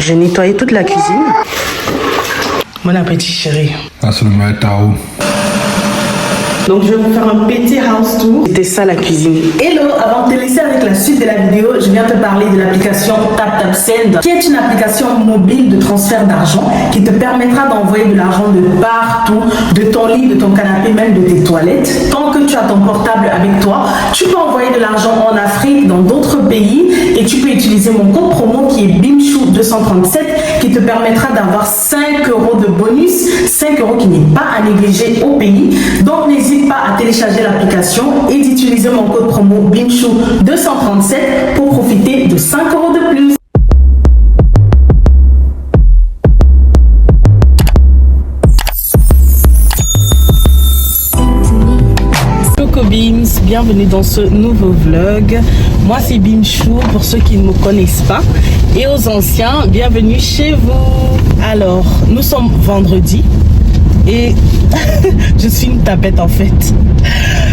J'ai nettoyé toute la cuisine. Bon appétit, chérie. Ah, c'est le matin. Donc je vais vous faire un petit house tour. C'était ça la cuisine. Hello, avant de te laisser avec la suite de la vidéo, je viens te parler de l'application TapTapSend, qui est une application mobile de transfert d'argent qui te permettra d'envoyer de l'argent de partout, de ton lit, de ton canapé, même de tes toilettes. Tant que tu as ton portable avec toi, tu peux envoyer de l'argent en Afrique, dans d'autres pays, et tu peux utiliser mon code promo qui est BIMCHOU237 qui te permettra d'avoir 5 € de bonus, 5 € qui n'est pas à négliger au pays. Donc n'hésite pas à télécharger l'application et d'utiliser mon code promo BIMCHOU237 pour profiter de 5 € de plus. Coucou Bims, bienvenue dans ce nouveau vlog. Moi c'est Bimchou pour ceux qui ne me connaissent pas, et aux anciens, bienvenue chez vous. Alors, nous sommes vendredi et je suis une tapette en fait.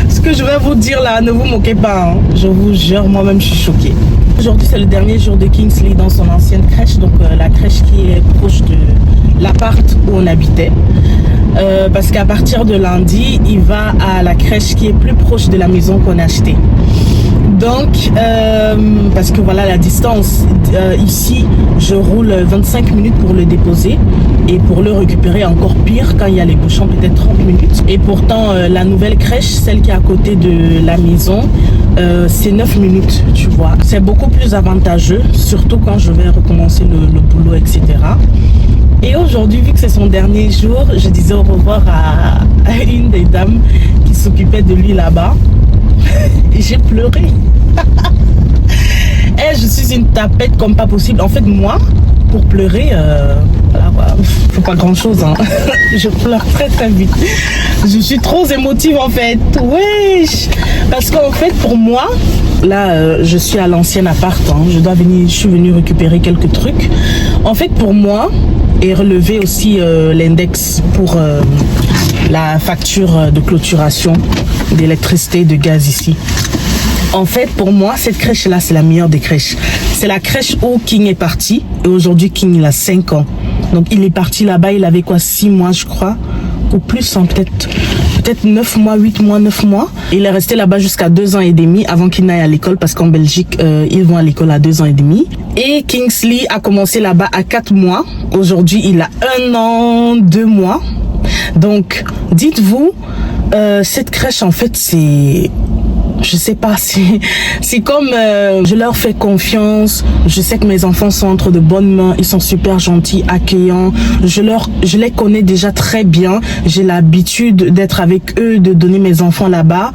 Ce que je vais vous dire là, ne vous moquez pas, hein. Je vous jure, moi-même je suis choquée. Aujourd'hui c'est le dernier jour de Kingsley dans son ancienne crèche, donc la crèche qui est proche de l'appart où on habitait. Parce qu'à partir de lundi, il va à la crèche qui est plus proche de la maison qu'on a achetée. Donc, parce que voilà la distance, ici, je roule 25 minutes pour le déposer et pour le récupérer encore pire quand il y a les bouchons, peut-être 30 minutes. Et pourtant, la nouvelle crèche, celle qui est à côté de la maison, c'est 9 minutes, tu vois. C'est beaucoup plus avantageux, surtout quand je vais recommencer le boulot, etc. Et aujourd'hui, vu que c'est son dernier jour, je disais au revoir à une des dames qui s'occupait de lui là-bas. Et j'ai pleuré. Et je suis une tapette comme pas possible. En fait, moi, pour pleurer, voilà, faut pas grand-chose, hein. Je pleure très très vite. Je suis trop émotive en fait. Wesh. Parce qu'en fait, pour moi, là, je suis à l'ancien appart, hein. Je suis venue récupérer quelques trucs. En fait, pour moi, et relever aussi l'index pour la facture de clôturation d'électricité et de gaz ici. En fait, pour moi, cette crèche-là, c'est la meilleure des crèches. C'est la crèche où King est parti. Et aujourd'hui, King, il a 5 ans. Donc, il est parti là-bas, il avait quoi, 6 mois, je crois. Ou plus, hein, peut-être 9 mois, 8 mois, 9 mois. Il est resté là-bas jusqu'à 2 ans et demi avant qu'il n'aille à l'école, parce qu'en Belgique, ils vont à l'école à 2 ans et demi. Et Kingsley a commencé là-bas à 4 mois. Aujourd'hui, il a 1 an, 2 mois. Donc, dites-vous, cette crèche, en fait, c'est... Je sais pas, c'est comme je leur fais confiance. Je sais que mes enfants sont entre de bonnes mains. Ils sont super gentils, accueillants. Je les connais déjà très bien. J'ai l'habitude d'être avec eux, de donner mes enfants là-bas.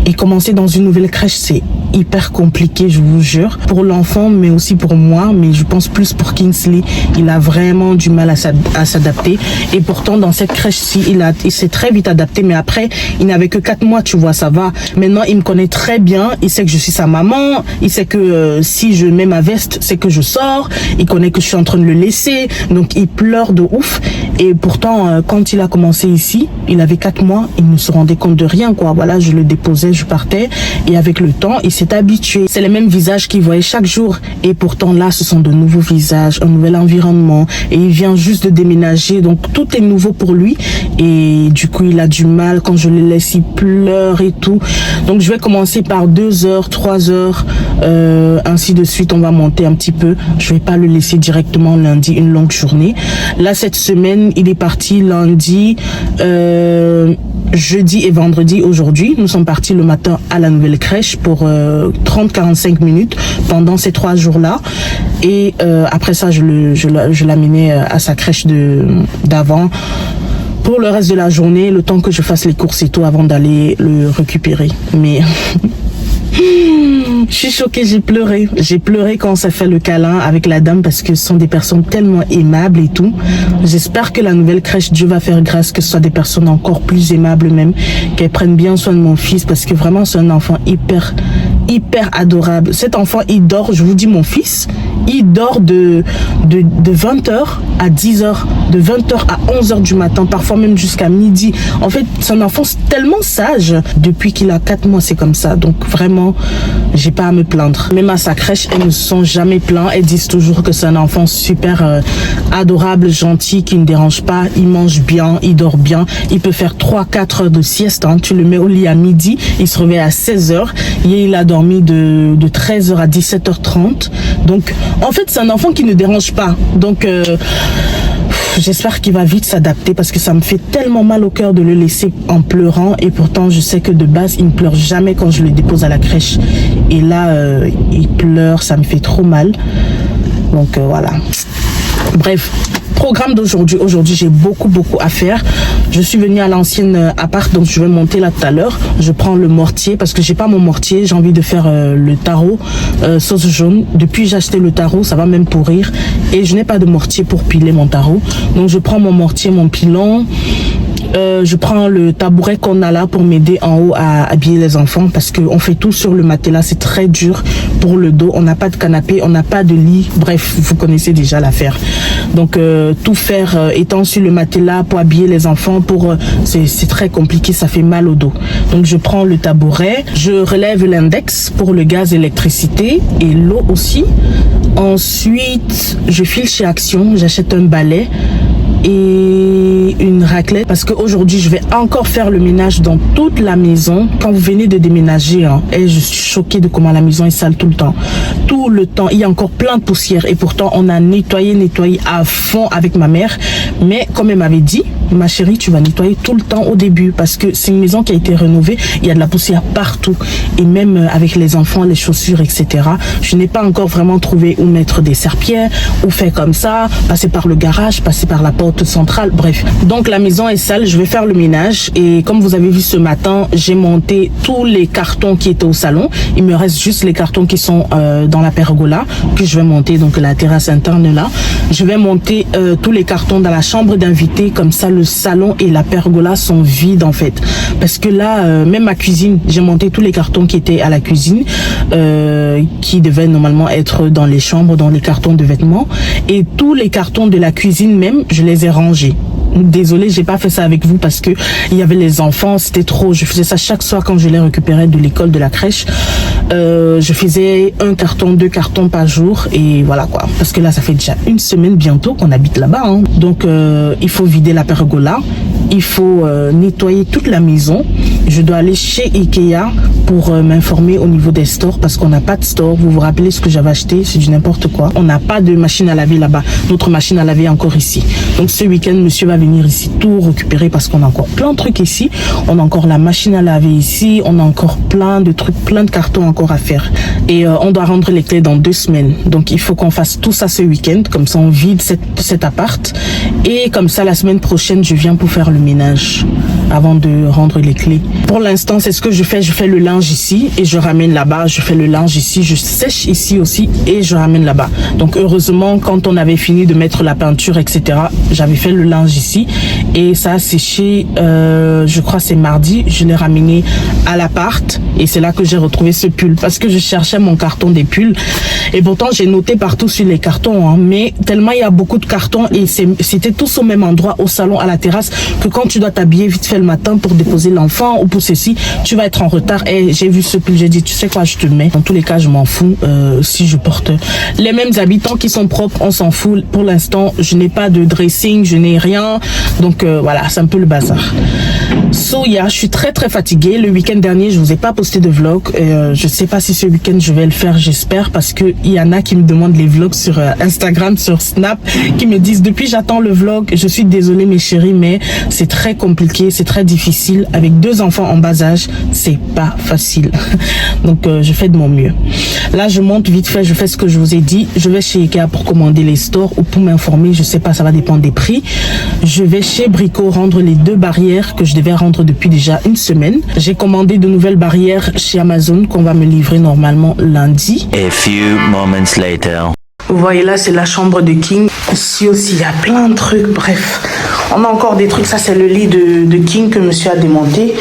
Et commencer dans une nouvelle crèche, c'est hyper compliqué, je vous jure. Pour l'enfant, mais aussi pour moi. Mais je pense plus pour Kingsley. Il a vraiment du mal à s'adapter. Et pourtant, dans cette crèche-ci, il s'est très vite adapté. Mais après, il n'avait que 4 mois, tu vois, ça va. Maintenant, il me connaît très bien, il sait que je suis sa maman, il sait que si je mets ma veste, c'est que je sors, il connaît que je suis en train de le laisser, donc il pleure de ouf. Et pourtant, quand il a commencé ici, il avait 4 mois, il ne se rendait compte de rien, quoi. Voilà, je le déposais, je partais, et avec le temps, il s'est habitué. C'est les mêmes visages qu'il voyait chaque jour, et pourtant là, ce sont de nouveaux visages, un nouvel environnement, et il vient juste de déménager, donc tout est nouveau pour lui, et du coup, il a du mal, quand je le laisse, il pleure et tout. Donc je vais commencer par 2 heures, 3 heures, ainsi de suite. On va monter un petit peu. Je vais pas le laisser directement lundi, une longue journée. Là, cette semaine, il est parti lundi, jeudi et vendredi. Aujourd'hui, nous sommes partis le matin à la nouvelle crèche pour 30-45 minutes pendant ces 3 jours-là. Et après ça, je l'amenais à sa crèche d'avant. Pour le reste de la journée, le temps que je fasse les courses et tout avant d'aller le récupérer. Mais je suis choquée, j'ai pleuré. J'ai pleuré quand on s'est fait le câlin avec la dame parce que ce sont des personnes tellement aimables et tout. J'espère que la nouvelle crèche, Dieu va faire grâce que ce soit des personnes encore plus aimables même, qu'elles prennent bien soin de mon fils parce que vraiment c'est un enfant hyper hyper adorable. Cet enfant, il dort, je vous dis mon fils, il dort de 20h à 10h, de 20h à 11h du matin, parfois même jusqu'à midi. En fait, c'est un enfant tellement sage. Depuis qu'il a 4 mois, c'est comme ça. Donc vraiment, j'ai pas à me plaindre. Même à sa crèche, elles ne se sont jamais plaintes. Elles disent toujours que c'est un enfant super adorable, gentil, qui ne dérange pas. Il mange bien, il dort bien. Il peut faire 3-4 heures de sieste. Hein. Tu le mets au lit à midi, il se réveille à 16h. Hier, il a dormi de 13h à 17h30. Donc, en fait, c'est un enfant qui ne dérange pas. Donc, j'espère qu'il va vite s'adapter parce que ça me fait tellement mal au cœur de le laisser en pleurant. Et pourtant, je sais que de base, il ne pleure jamais quand je le dépose à la crèche. Et là, il pleure, ça me fait trop mal. Donc, voilà. Bref. Programme d'aujourd'hui. Aujourd'hui, j'ai beaucoup à faire. Je suis venue à l'ancienne appart, donc je vais monter là tout à l'heure. Je prends le mortier parce que j'ai pas mon mortier. J'ai envie de faire le tarot sauce jaune. Depuis j'ai acheté le tarot, ça va même pourrir. Et je n'ai pas de mortier pour piler mon tarot. Donc je prends mon mortier, mon pilon. Je prends le tabouret qu'on a là pour m'aider en haut à habiller les enfants parce qu'on fait tout sur le matelas, c'est très dur pour le dos, on n'a pas de canapé, on n'a pas de lit, bref, vous connaissez déjà l'affaire. Donc tout faire étant sur le matelas pour habiller les enfants, c'est très compliqué, ça fait mal au dos. Donc je prends le tabouret, je relève l'index pour le gaz, l'électricité et l'eau aussi. Ensuite, je file chez Action, j'achète un balai et une raclette parce qu'aujourd'hui je vais encore faire le ménage dans toute la maison. Quand vous venez de déménager, hein, et je suis choquée de comment la maison est sale tout le temps. Tout le temps, il y a encore plein de poussière et pourtant on a nettoyé à fond avec ma mère. Mais comme elle m'avait dit, ma chérie, tu vas nettoyer tout le temps au début parce que c'est une maison qui a été rénovée, il y a de la poussière partout et même avec les enfants, les chaussures, etc. Je n'ai pas encore vraiment trouvé où mettre des serpillères, où faire comme ça, passer par le garage, passer par la porte centrale, bref. Donc la maison est sale, je vais faire le ménage et comme vous avez vu ce matin, j'ai monté tous les cartons qui étaient au salon. Il me reste juste les cartons qui sont dans la pergola que je vais monter, donc la terrasse interne là. Je vais monter tous les cartons dans la chambre d'invités, comme ça le salon et la pergola sont vides en fait. Parce que là, même ma cuisine, j'ai monté tous les cartons qui étaient à la cuisine, qui devaient normalement être dans les chambres, dans les cartons de vêtements. Et tous les cartons de la cuisine même, je les ai rangés. Désolée, j'ai pas fait ça avec vous parce que il y avait les enfants, c'était trop. Je faisais ça chaque soir quand je les récupérais de l'école, de la crèche. Je faisais 1 carton, 2 cartons par jour et voilà quoi. Parce que là, ça fait déjà 1 semaine bientôt qu'on habite là-bas. Hein. Donc, il faut vider la pergola. Il faut nettoyer toute la maison. Je dois aller chez Ikea pour m'informer au niveau des stores parce qu'on n'a pas de store. Vous vous rappelez ce que j'avais acheté? C'est du n'importe quoi. On n'a pas de machine à laver là-bas. Notre machine à laver est encore ici. Donc ce week-end, monsieur va venir ici tout récupérer parce qu'on a encore plein de trucs ici. On a encore la machine à laver ici. On a encore plein de trucs, plein de cartons encore à faire. Et on doit rendre les clés dans 2 semaines. Donc il faut qu'on fasse tout ça ce week-end. Comme ça, on vide cet appart. Et comme ça, la semaine prochaine, je viens pour faire le ménage avant de rendre les clés. Pour l'instant, c'est ce que je fais. Je fais le linge ici et je ramène là-bas. Je fais le linge ici, je sèche ici aussi et je ramène là-bas. Donc heureusement, quand on avait fini de mettre la peinture, etc., j'avais fait le linge ici et ça a séché, je crois c'est mardi. Je l'ai ramené à l'appart et c'est là que j'ai retrouvé ce pull parce que je cherchais mon carton des pulls et pourtant j'ai noté partout sur les cartons, hein, mais tellement il y a beaucoup de cartons et c'était tous au même endroit, au salon, à la terrasse, que quand tu dois t'habiller vite fait le matin pour déposer l'enfant ou pour ceci, tu vas être en retard. Et j'ai vu ce pull, j'ai dit tu sais quoi, je te mets. Dans tous les cas, je m'en fous. Si je porte les mêmes habitants qui sont propres, on s'en fout. Pour l'instant, je n'ai pas de dressing, je n'ai rien. Donc voilà, c'est un peu le bazar. So yeah, je suis très fatiguée. Le week-end dernier, je vous ai pas posté de vlog. Je sais pas si ce week-end je vais le faire, j'espère, parce que il y en a qui me demandent les vlogs sur Instagram, sur Snap, qui me disent depuis j'attends le vlog. Je suis désolée mes chéris, mais c'est très compliqué, c'est très difficile. Avec 2 enfants en bas âge, c'est pas facile. Donc je fais de mon mieux. Là, je monte vite fait, je fais ce que je vous ai dit. Je vais chez Ikea pour commander les stores ou pour m'informer, je sais pas, ça va dépendre des prix. Je vais chez Brico rendre les 2 barrières que je devais rendre depuis déjà 1 semaine. J'ai commandé de nouvelles barrières chez Amazon qu'on va me livrer normalement lundi. A few moments later. Vous voyez là, c'est la chambre de King. Ici aussi, il y a plein de trucs. Bref, on a encore des trucs. Ça, c'est le lit de King que monsieur a démonté.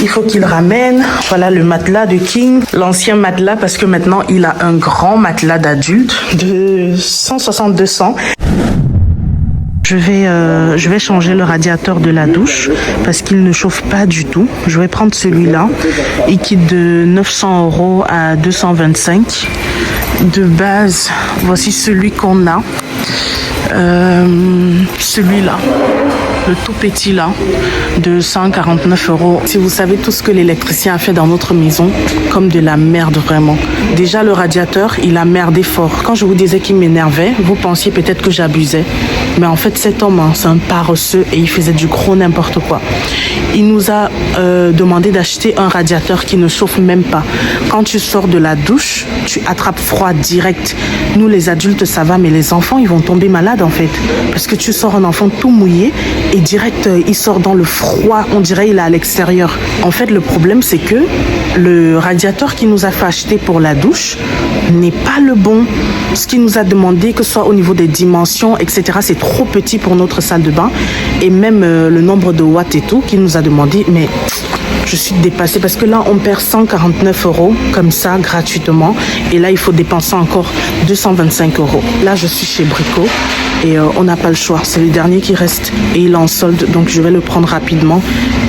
Il faut qu'il ramène. Voilà le matelas de King, l'ancien matelas parce que maintenant il a un grand matelas d'adulte de 160-200. Je vais changer le radiateur de la douche parce qu'il ne chauffe pas du tout. Je vais prendre celui-là. Il quitte de 900 € à 225. De base, voici celui qu'on a. Celui-là. Le tout petit là, de 149 €. Si vous savez tout ce que l'électricien a fait dans notre maison, comme de la merde vraiment. Déjà le radiateur, il a merdé fort. Quand je vous disais qu'il m'énervait, vous pensiez peut-être que j'abusais. Mais en fait cet homme, c'est un paresseux et il faisait du gros n'importe quoi. Il nous a demandé d'acheter un radiateur qui ne chauffe même pas. Quand tu sors de la douche, tu attrapes froid direct. Nous les adultes ça va, mais les enfants ils vont tomber malades en fait. Parce que tu sors un enfant tout mouillé et direct il sort dans le froid, on dirait il est à l'extérieur. En fait le problème c'est que le radiateur qu'il nous a fait acheter pour la douche n'est pas le bon. Ce qu'il nous a demandé, que ce soit au niveau des dimensions etc, c'est trop petit pour notre salle de bain. Et même le nombre de watts et tout qu'il nous a demandé, mais je suis dépassée parce que là on perd 149 € comme ça gratuitement et là il faut dépenser encore 225 €. Là je suis chez Brico et on n'a pas le choix, c'est le dernier qui reste et il est en solde donc je vais le prendre rapidement,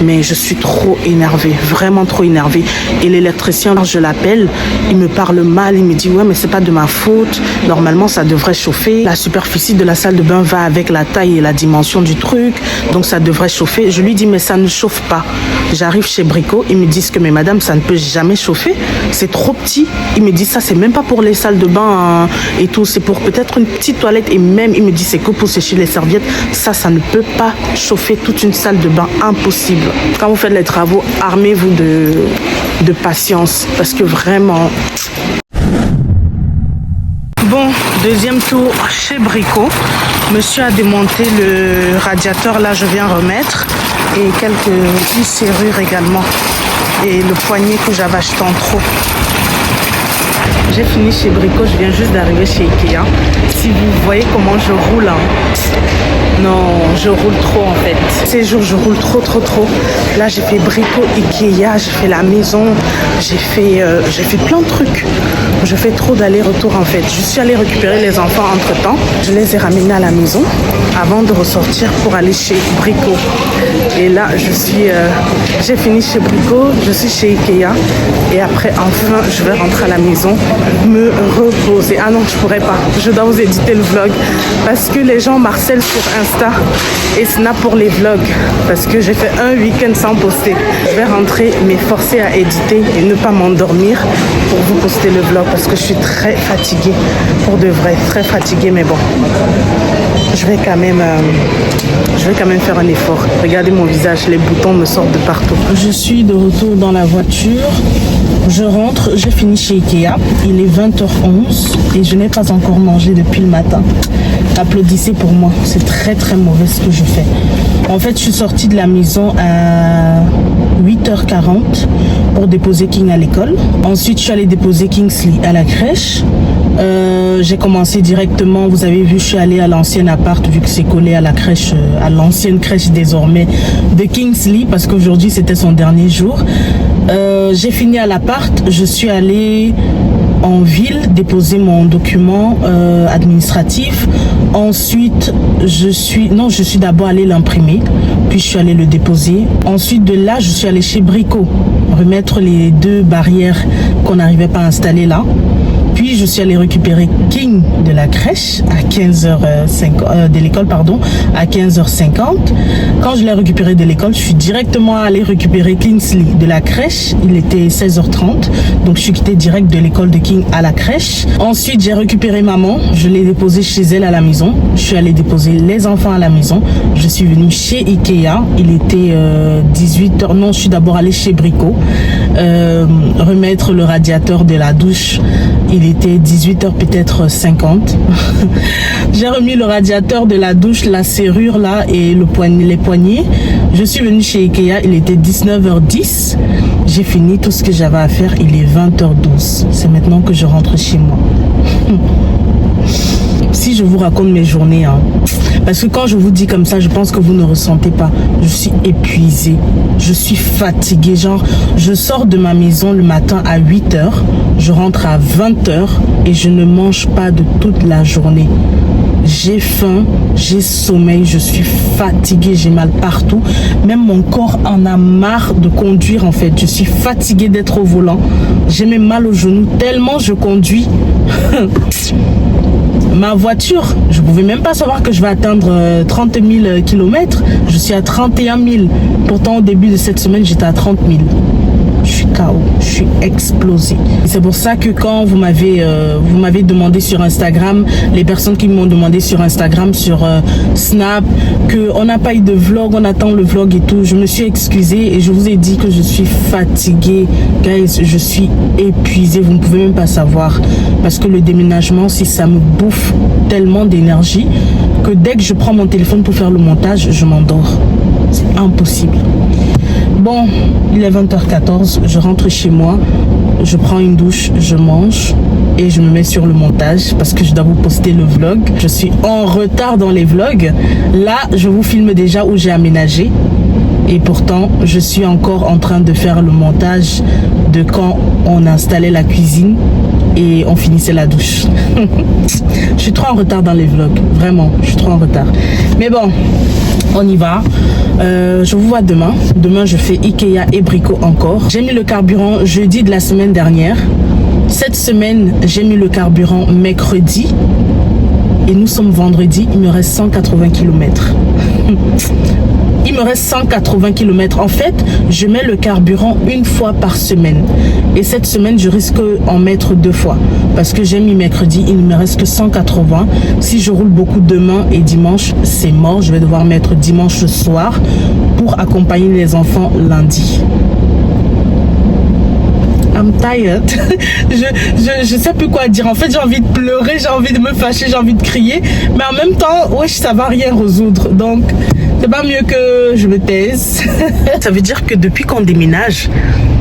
mais je suis trop énervée, vraiment trop énervée. Et l'électricien, quand je l'appelle, il me parle mal, il me dit ouais mais c'est pas de ma faute, normalement ça devrait chauffer, la superficie de la salle de bain va avec la taille et la dimension du truc, donc ça devrait chauffer. Je lui dis mais ça ne chauffe pas. J'arrive chez Brico, ils me disent que mais madame ça ne peut jamais chauffer, c'est trop petit. Ils me disent ça c'est même pas pour les salles de bain et tout, c'est pour peut-être une petite toilette et même il me dit c'est que pour sécher les serviettes, ça ne peut pas chauffer toute une salle de bain, impossible. Quand vous faites les travaux, armez-vous de patience parce que vraiment... Bon, deuxième tour chez Brico. Monsieur a démonté le radiateur, là je viens remettre. Et quelques petites serrures également. Et le poignet que j'avais acheté en trop. J'ai fini chez Brico, je viens juste d'arriver chez Ikea. Si vous voyez comment je roule, hein. Non, je roule trop en fait. Ces jours, je roule trop. Là, j'ai fait Brico, Ikea, j'ai fait la maison, j'ai fait plein de trucs. Je fais trop d'aller-retour en fait. Je suis allée récupérer les enfants entre-temps. Je les ai ramenés à la maison avant de ressortir pour aller chez Brico. Et là, j'ai fini chez Brico, je suis chez Ikea. Et après, enfin, je vais rentrer à la maison, me reposer. Ah non, je pourrais pas. Je dois vous éditer le vlog parce que les gens m'harcèlent sur Insta et Snap pour les vlogs parce que j'ai fait un week-end sans poster. Je vais rentrer, m'efforcer à éditer et ne pas m'endormir pour vous poster le vlog parce que je suis très fatiguée, pour de vrai, très fatiguée, mais bon, je vais quand même faire un effort. Regardez mon visage, les boutons me sortent de partout. Je suis de retour dans la voiture. Je rentre, j'ai fini chez Ikea. Il est 20h11 et je n'ai pas encore mangé depuis le matin. Applaudissez pour moi, c'est très mauvais ce que je fais. En fait, je suis sortie de la maison à 8h40 pour déposer King à l'école. Ensuite, je suis allée déposer Kingsley à la crèche. J'ai commencé directement, vous avez vu, je suis allée à l'ancien appart vu que c'est collé à la crèche, à l'ancienne crèche désormais de Kingsley parce qu'aujourd'hui c'était son dernier jour. J'ai fini à l'appart, je suis allée en ville déposer mon document administratif. Ensuite, je suis d'abord allée l'imprimer, puis je suis allée le déposer. Ensuite de là, je suis allée chez Brico remettre les 2 barrières qu'on n'arrivait pas à installer là. Puis je suis allée récupérer King de la crèche à 15h50, de l'école pardon, à 15h50. Quand je l'ai récupéré de l'école, je suis directement allée récupérer Kingsley de la crèche. Il était 16h30, donc je suis quittée direct de l'école de King à la crèche. Ensuite, j'ai récupéré maman, je l'ai déposée chez elle à la maison. Je suis allée déposer les enfants à la maison. Je suis venue chez Ikea, il était 18h. Non, je suis d'abord allée chez Brico remettre le radiateur de la douche. Il était 18h peut-être 50. J'ai remis le radiateur de la douche, la serrure là et les poignées. Je suis venue chez Ikea, il était 19h10. J'ai fini tout ce que j'avais à faire, il est 20h12. C'est maintenant que je rentre chez moi. Si je vous raconte mes journées, hein. Parce que quand je vous dis comme ça, je pense que vous ne ressentez pas. Je suis épuisée. Je suis fatiguée. Genre, je sors de ma maison le matin à 8h. Je rentre à 20h et je ne mange pas de toute la journée. J'ai faim, j'ai sommeil, je suis fatiguée, j'ai mal partout. Même mon corps en a marre de conduire en fait. Je suis fatiguée d'être au volant. J'ai même mal aux genoux tellement je conduis. Ma voiture, je ne pouvais même pas savoir que je vais atteindre 30 000 km. Je suis à 31 000. Pourtant, au début de cette semaine, j'étais à 30 000. Je suis KO, je suis explosée. C'est pour ça que quand vous m'avez demandé sur Instagram, les personnes qui m'ont demandé sur Instagram, sur Snap, qu'on n'a pas eu de vlog, on attend le vlog et tout, je me suis excusée et je vous ai dit que je suis fatiguée. Guys, je suis épuisée, vous ne pouvez même pas savoir. Parce que le déménagement, si ça me bouffe tellement d'énergie que dès que je prends mon téléphone pour faire le montage, je m'endors. C'est impossible. Bon, il est 20h14, je rentre chez moi, je prends une douche, je mange et je me mets sur le montage parce que je dois vous poster le vlog. Je suis en retard dans les vlogs. Là, je vous filme déjà où j'ai aménagé et pourtant, je suis encore en train de faire le montage de quand on installait la cuisine et on finissait la douche. Je suis trop en retard dans les vlogs, vraiment, je suis trop en retard. Mais bon, on y va. Je vous vois demain. Demain, je fais Ikea et Brico encore. J'ai mis le carburant jeudi de la semaine dernière. Cette semaine, j'ai mis le carburant mercredi. Et nous sommes vendredi. Il me reste 180 km. Il me reste 180 km. En fait, je mets le carburant une fois par semaine. Et cette semaine, je risque d'en mettre 2 fois. Parce que j'ai mis mercredi, il ne me reste que 180. Si je roule beaucoup demain et dimanche, c'est mort. Je vais devoir mettre dimanche soir pour accompagner les enfants lundi. I'm tired. je sais plus quoi dire. En fait, j'ai envie de pleurer, j'ai envie de me fâcher, j'ai envie de crier. Mais en même temps, wesh, ça va rien résoudre. Donc, c'est pas mieux que je me taise. Ça veut dire que depuis qu'on déménage,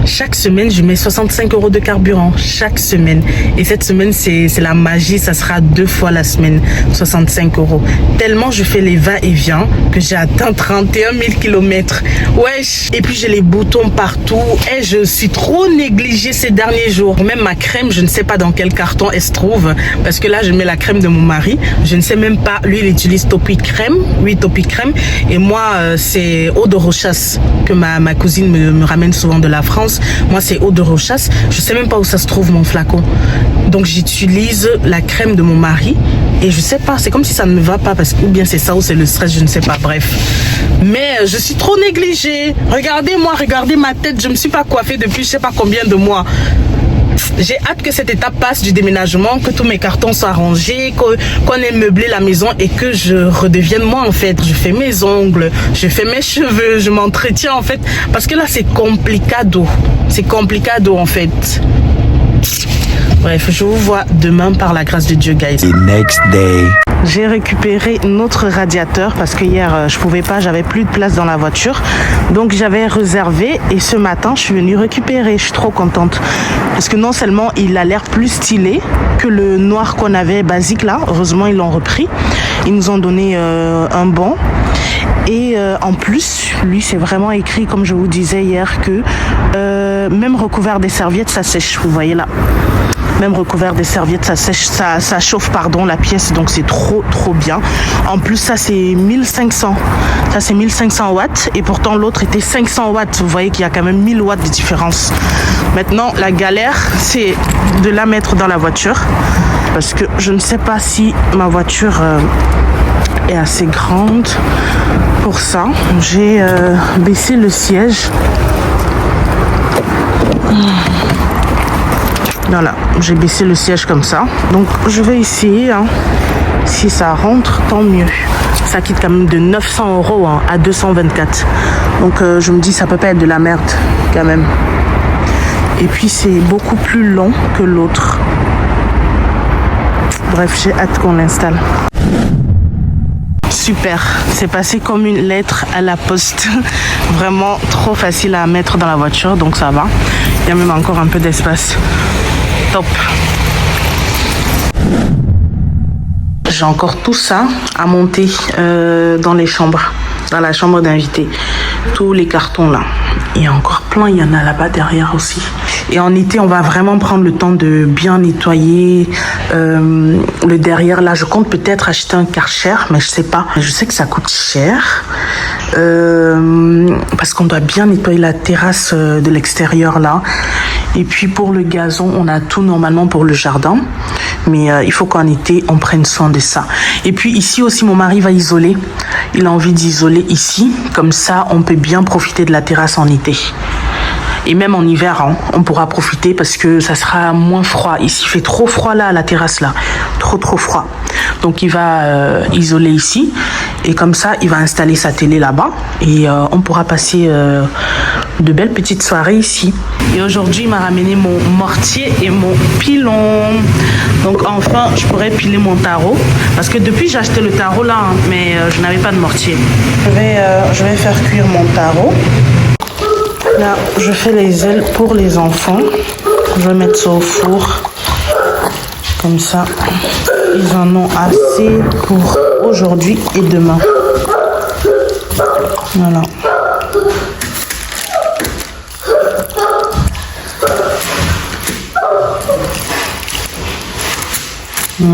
chaque semaine, je mets 65 € de carburant. Chaque semaine. Et cette semaine, c'est la magie. Ça sera 2 fois la semaine. 65 €. Tellement je fais les va-et-vient que j'ai atteint 31 000 km. Wesh. Et puis, j'ai les boutons partout. Et je suis trop négligée ces derniers jours. Même ma crème, je ne sais pas dans quel carton elle se trouve. Parce que là, je mets la crème de mon mari. Je ne sais même pas. Lui, il utilise Topi Crème. Oui, Topi Crème. Et moi, c'est eau de Rochas que ma cousine me ramène souvent de la France. Moi, c'est eau de Rochas. Je sais même pas où ça se trouve, mon flacon. Donc, j'utilise la crème de mon mari. Et je sais pas, c'est comme si ça ne me va pas. Parce que, ou bien c'est ça ou c'est le stress, je ne sais pas. Bref. Mais je suis trop négligée. Regardez-moi, regardez ma tête. Je me suis pas coiffée depuis je sais pas combien de mois. J'ai hâte que cette étape passe du déménagement, que tous mes cartons soient rangés, qu'on ait meublé la maison et que je redevienne moi en fait. Je fais mes ongles, je fais mes cheveux, je m'entretiens en fait. Parce que là c'est complicado. C'est complicado en fait. Bref, je vous vois demain par la grâce de Dieu, guys. The next day. J'ai récupéré notre radiateur parce que hier je pouvais pas, j'avais plus de place dans la voiture. Donc j'avais réservé et ce matin je suis venue récupérer. Je suis trop contente parce que non seulement il a l'air plus stylé que le noir qu'on avait basique là. Heureusement ils l'ont repris. Ils nous ont donné un banc. Et en plus, lui, c'est vraiment écrit, comme je vous disais hier, que même recouvert des serviettes, ça sèche. Vous voyez là. Même recouvert des serviettes, ça sèche, ça chauffe, pardon, la pièce. Donc c'est trop bien. En plus, ça c'est 1500. Ça c'est 1500 watts. Et pourtant l'autre était 500 watts. Vous voyez qu'il y a quand même 1000 watts de différence. Maintenant, la galère, c'est de la mettre dans la voiture. Parce que je ne sais pas si ma voiture est assez grande pour ça. J'ai baissé le siège. Voilà, j'ai baissé le siège comme ça. Donc je vais essayer, hein. Si ça rentre, tant mieux. Ça quitte quand même de 900 € hein, à 224. Donc je me dis ça peut pas être de la merde quand même. Et puis c'est beaucoup plus long que l'autre. Bref, j'ai hâte qu'on l'installe. Super, c'est passé comme une lettre à la poste. Vraiment trop facile à mettre dans la voiture, donc ça va. Il y a même encore un peu d'espace. Top. j'ai encore tout ça à monter dans les chambres, dans la chambre d'invités. Tous les cartons là. Il y a encore plein, il y en a là-bas derrière aussi. Et en été, on va vraiment prendre le temps de bien nettoyer le derrière. Là, je compte peut-être acheter un Karcher, mais je sais pas. Je sais que ça coûte cher. Parce qu'on doit bien nettoyer la terrasse de l'extérieur là. Et puis pour le gazon, on a tout normalement pour le jardin. Mais il faut qu'en été, on prenne soin de ça. Et puis ici aussi, mon mari va isoler. Il a envie d'isoler ici. Comme ça, on peut bien profiter de la terrasse en été. Et même en hiver, hein, on pourra profiter parce que ça sera moins froid. Ici, il fait trop froid là, à la terrasse là. Trop froid. Donc, il va isoler ici. Et comme ça, il va installer sa télé là-bas. Et on pourra passer de belles petites soirées ici. Et aujourd'hui, il m'a ramené mon mortier et mon pilon. Donc, enfin, je pourrais piler mon tarot. Parce que depuis, j'ai acheté le tarot là, hein, mais je n'avais pas de mortier. Je vais faire cuire mon tarot. Là, je fais les ailes pour les enfants. Je vais mettre ça au four. Comme ça, ils en ont assez pour aujourd'hui et demain. Voilà.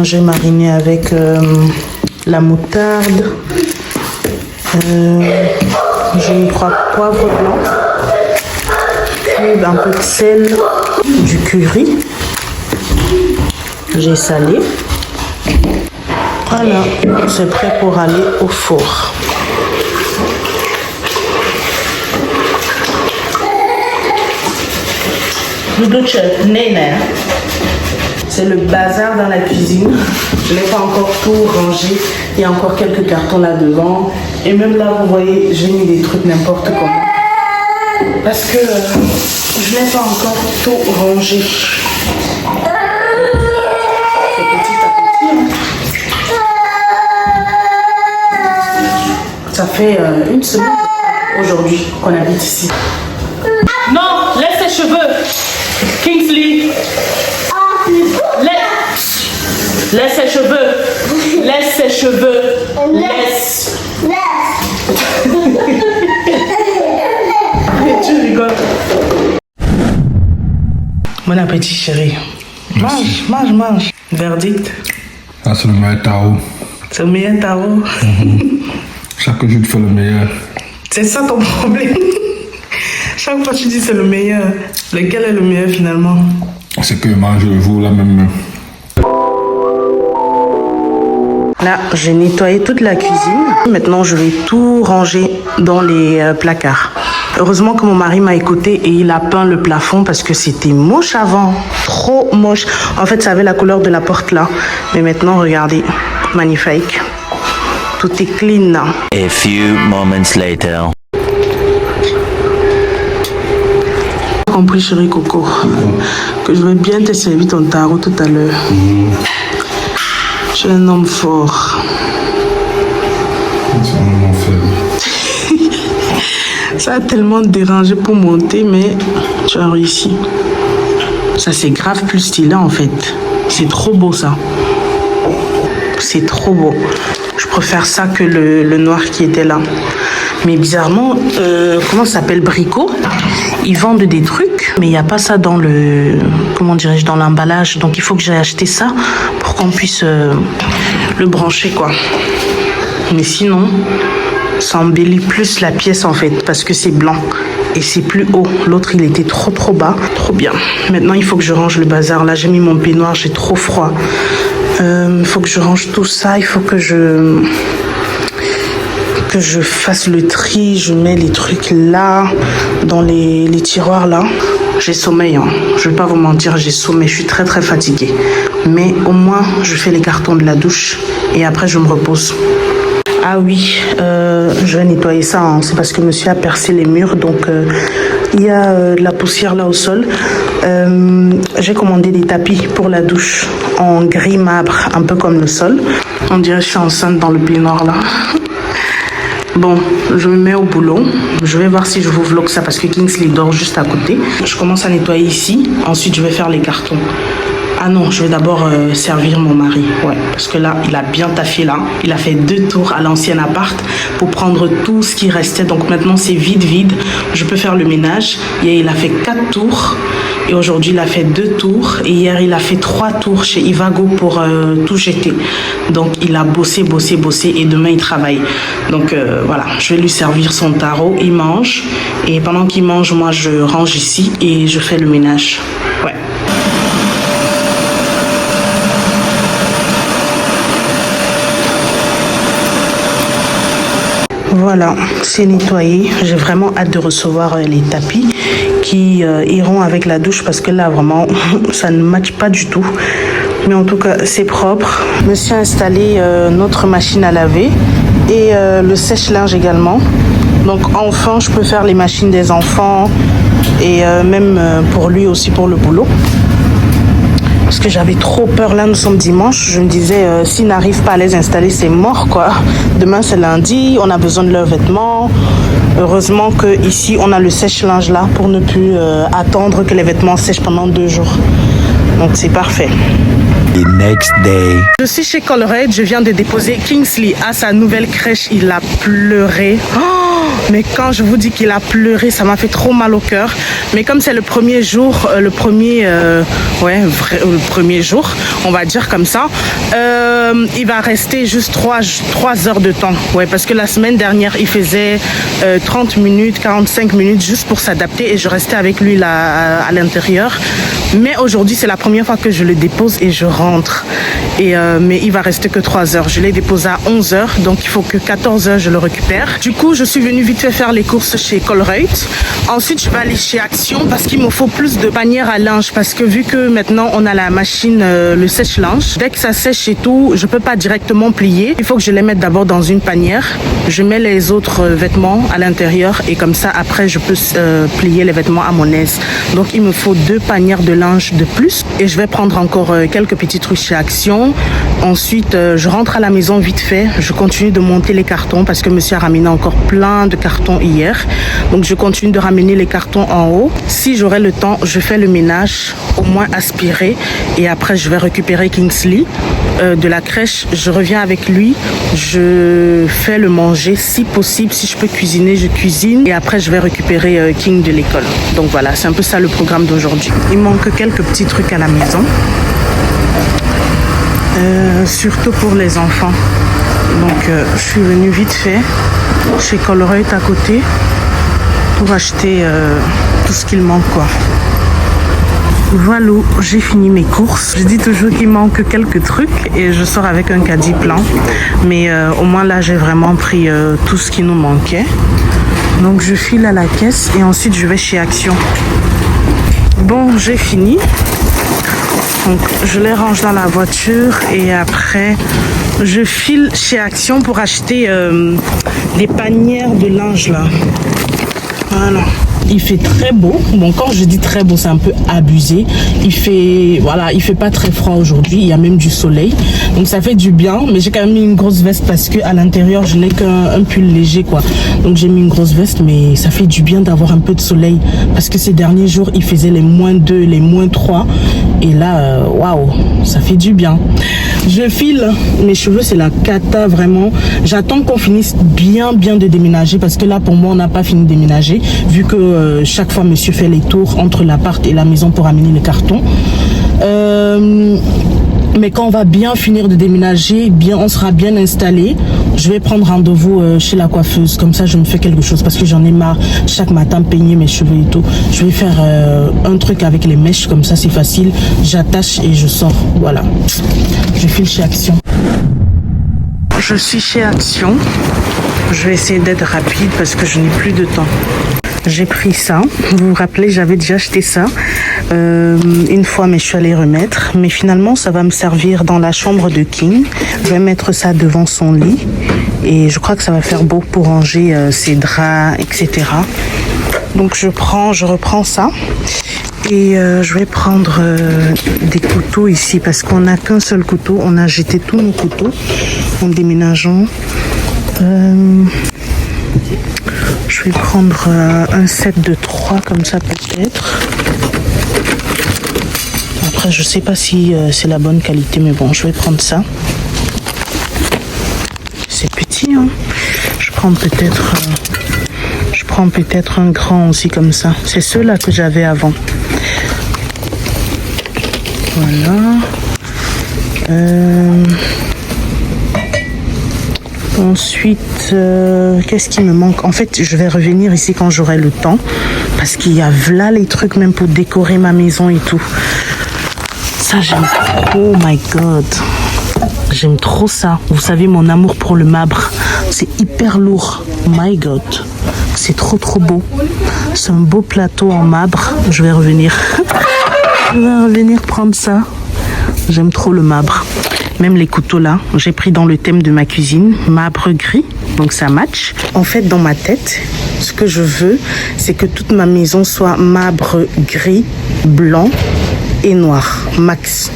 J'ai mariné avec la moutarde. J'ai 3 poivres blancs. Un peu de sel, du curry. J'ai salé. Voilà, c'est prêt pour aller au four. C'est le bazar dans la cuisine. Je n'ai pas encore tout rangé. Il y a encore quelques cartons là devant. Et même là, vous voyez, j'ai mis des trucs n'importe comment. Parce que je n'ai pas encore tout rangé. C'est petit à petit. Ça fait une semaine aujourd'hui qu'on habite ici. Non, laisse tes cheveux. Kingsley. Laisse ses cheveux. Laisse ses cheveux. Laisse. Tu rigoles. Bon appétit, chérie. Mange, mange, mange. Verdict. Ah, c'est le meilleur tarot. C'est le meilleur tarot. Chaque jour, tu fais le meilleur. C'est ça ton problème. Chaque fois, tu dis c'est le meilleur. Lequel est le meilleur finalement? C'est que mange le jour là même. Là, j'ai nettoyé toute la cuisine. Maintenant, je vais tout ranger dans les placards. Heureusement que mon mari m'a écouté et il a peint le plafond parce que c'était moche avant. Trop moche. En fait, ça avait la couleur de la porte là. Mais maintenant, regardez. Magnifique. Tout est clean là. A few moments later. Compris, chérie Coco, que je vais bien te servir ton tarot tout à l'heure. Je suis un homme fort. C'est un moment faible. Ça a tellement dérangé pour monter, mais tu as réussi. Ça, c'est grave plus stylé en fait. C'est trop beau ça. C'est trop beau. Je préfère ça que le noir qui était là. Mais bizarrement, comment ça s'appelle, Brico, ils vendent des trucs, mais il n'y a pas ça dans le, comment dirais-je, dans l'emballage. Donc il faut que j'aille acheter ça pour qu'on puisse le brancher, quoi. Mais sinon, ça embellit plus la pièce en fait, parce que c'est blanc et c'est plus haut. L'autre, il était trop bas. Trop bien. Maintenant, il faut que je range le bazar. Là, j'ai mis mon peignoir, j'ai trop froid. Il faut que je range tout ça. Il faut que je fasse le tri. Je mets les trucs là, dans les tiroirs là. J'ai sommeil, hein. Je vais pas vous mentir, j'ai sommeil. Je suis très fatiguée. Mais au moins, je fais les cartons de la douche et après, je me repose. Ah oui, je vais nettoyer ça, hein. C'est parce que monsieur a percé les murs, donc il y a de la poussière là au sol. J'ai commandé des tapis pour la douche en gris marbre, un peu comme le sol. On dirait que je suis enceinte dans le peignoir là. Bon, je me mets au boulot. Je vais voir si je vous vlog ça parce que Kingsley dort juste à côté. Je commence à nettoyer ici. Ensuite, je vais faire les cartons. Ah non, je vais d'abord servir mon mari. Ouais, parce que là, il a bien taffé là. Il a fait 2 tours à l'ancien appart pour prendre tout ce qui restait. Donc maintenant, c'est vide. Je peux faire le ménage. Hier, il a fait 4 tours. Et aujourd'hui, il a fait 2 tours. Et hier, il a fait 3 tours chez Ivago pour tout jeter. Donc, il a bossé. Et demain, il travaille. Donc, voilà, je vais lui servir son tarot. Il mange. Et pendant qu'il mange, moi, je range ici et je fais le ménage. Ouais. Voilà, c'est nettoyé. J'ai vraiment hâte de recevoir les tapis qui iront avec la douche parce que là, vraiment, ça ne matche pas du tout. Mais en tout cas, c'est propre. Je me suis installé notre machine à laver et le sèche-linge également. Donc, enfin, je peux faire les machines des enfants et même pour lui aussi pour le boulot. Parce que j'avais trop peur, là nous sommes dimanche, je me disais s'ils n'arrivent pas à les installer c'est mort quoi. Demain c'est lundi, on a besoin de leurs vêtements. Heureusement que ici on a le sèche-linge là pour ne plus attendre que les vêtements sèchent pendant 2 jours. Donc c'est parfait. The next day. Je suis chez Colruyt, je viens de déposer Kingsley à sa nouvelle crèche, il a pleuré. Mais quand je vous dis qu'il a pleuré, ça m'a fait trop mal au cœur. Mais comme c'est le premier jour, le premier jour, on va dire comme ça, il va rester juste 3 heures de temps. Ouais, parce que la semaine dernière, il faisait 30 minutes, 45 minutes juste pour s'adapter et je restais avec lui là à l'intérieur. Mais aujourd'hui, c'est la première fois que je le dépose et je rentre. Mais il va rester que 3 heures. Je l'ai déposé à 11 heures, donc il faut que 14 heures je le récupère. Du coup, je suis venue vite fait faire les courses chez Colruyt. Ensuite, je vais aller chez Action parce qu'il me faut plus de panières à linge. Parce que vu que maintenant, on a la machine, le sèche-linge, dès que ça sèche et tout, je peux pas directement plier. Il faut que je les mette d'abord dans une panière. Je mets les autres vêtements à l'intérieur et comme ça, après, je peux plier les vêtements à mon aise. Donc, il me faut 2 panières de linge de plus. Et je vais prendre encore quelques petits trucs chez Action. Ensuite, je rentre à la maison vite fait. Je continue de monter les cartons parce que monsieur a ramené encore plein de cartons hier. Donc, je continue de ramener les cartons en haut. Si j'aurai le temps, je fais le ménage, au moins aspirer. Et après, je vais récupérer Kingsley de la crèche. Je reviens avec lui. Je fais le manger si possible. Si je peux cuisiner, je cuisine. Et après, je vais récupérer King de l'école. Donc, voilà, c'est un peu ça le programme d'aujourd'hui. Il manque quelques petits trucs à la maison. Surtout pour les enfants. Donc je suis venue vite fait chez Colruyt à côté pour acheter tout ce qu'il manque quoi. Voilà, j'ai fini mes courses. Je dis toujours qu'il manque quelques trucs et je sors avec un caddie plein. Mais au moins là j'ai vraiment pris tout ce qui nous manquait. Donc je file à la caisse et ensuite je vais chez Action. Bon, j'ai fini. Donc, je les range dans la voiture et après, je file chez Action pour acheter des panières de linge là. Voilà. Il fait très beau. Bon, quand je dis très beau, c'est un peu abusé. Il fait pas très froid aujourd'hui. Il y a même du soleil. Donc, ça fait du bien. Mais j'ai quand même mis une grosse veste parce que à l'intérieur, je n'ai qu'un pull léger, quoi. Donc, j'ai mis une grosse veste, mais ça fait du bien d'avoir un peu de soleil. Parce que ces derniers jours, il faisait les -2, les -3. Et là, waouh, ça fait du bien. Je file. Mes cheveux, c'est la cata, vraiment. J'attends qu'on finisse bien de déménager parce que là, pour moi, on n'a pas fini de déménager. Vu que chaque fois monsieur fait les tours entre l'appart et la maison pour amener les cartons, mais quand on va bien finir de déménager, on sera bien installé, je vais prendre rendez-vous chez la coiffeuse, comme ça je me fais quelque chose parce que j'en ai marre chaque matin peigner mes cheveux et tout. Je vais faire un truc avec les mèches, comme ça c'est facile, j'attache et je sors. Voilà, je file chez Action. Je suis chez Action. Je vais essayer d'être rapide parce que je n'ai plus de temps. J'ai pris ça. Vous vous rappelez, j'avais déjà acheté ça une fois, mais je suis allée remettre. Mais finalement, ça va me servir dans la chambre de King. Je vais mettre ça devant son lit. Et je crois que ça va faire beau pour ranger ses draps, etc. Donc, je reprends ça. Et je vais prendre des couteaux ici parce qu'on n'a qu'un seul couteau. On a jeté tous nos couteaux en déménageant. Je vais prendre un set de 3 comme ça peut-être. Après, je sais pas si c'est la bonne qualité, mais bon, je vais prendre ça. C'est petit, hein. Je prends peut-être un grand aussi comme ça. C'est ceux-là que j'avais avant. Voilà. Ensuite, qu'est-ce qui me manque? En fait, je vais revenir ici quand j'aurai le temps. Parce qu'il y a là les trucs même pour décorer ma maison et tout. Ça, j'aime trop. Oh my God. J'aime trop ça. Vous savez, mon amour pour le marbre. C'est hyper lourd. Oh my God. C'est trop beau. C'est un beau plateau en marbre. Je vais revenir. Je vais revenir prendre ça. J'aime trop le marbre. Même les couteaux là, j'ai pris dans le thème de ma cuisine, marbre gris, donc ça match. En fait, dans ma tête, ce que je veux, c'est que toute ma maison soit marbre gris, blanc et noir, max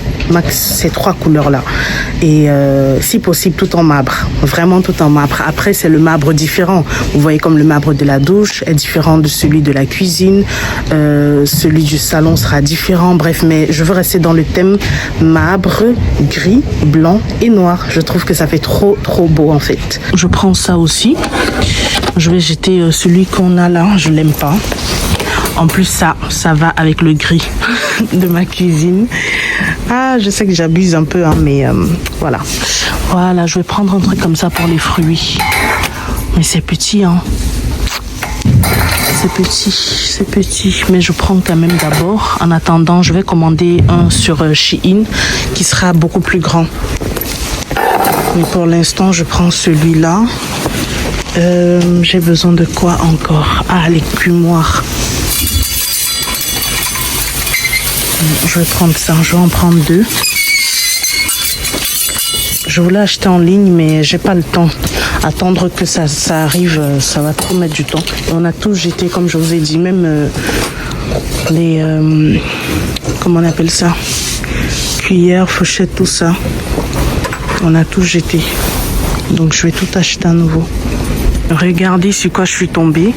ces trois couleurs là, et si possible tout en marbre, vraiment tout en marbre. Après c'est le marbre différent, vous voyez, comme le marbre de la douche est différent de celui de la cuisine, celui du salon sera différent, bref, mais je veux rester dans le thème marbre gris, blanc et noir. Je trouve que ça fait trop beau en fait. Je prends ça aussi, je vais jeter celui qu'on a là, je l'aime pas. En plus, ça va avec le gris de ma cuisine. Ah, je sais que j'abuse un peu, hein, mais voilà. Voilà, je vais prendre un truc comme ça pour les fruits. Mais c'est petit, hein. C'est petit. Mais je prends quand même d'abord. En attendant, je vais commander un sur Shein qui sera beaucoup plus grand. Mais pour l'instant, je prends celui-là. J'ai besoin de quoi encore? Ah, les cumoirs. Je vais prendre ça, je vais en prendre 2. Je voulais acheter en ligne, mais j'ai pas le temps. Attendre que ça arrive, ça va trop mettre du temps. Et on a tout jeté, comme je vous ai dit, même les... comment on appelle ça? Cuillères, fourchettes, tout ça. On a tout jeté. Donc je vais tout acheter à nouveau. Regardez sur quoi je suis tombée.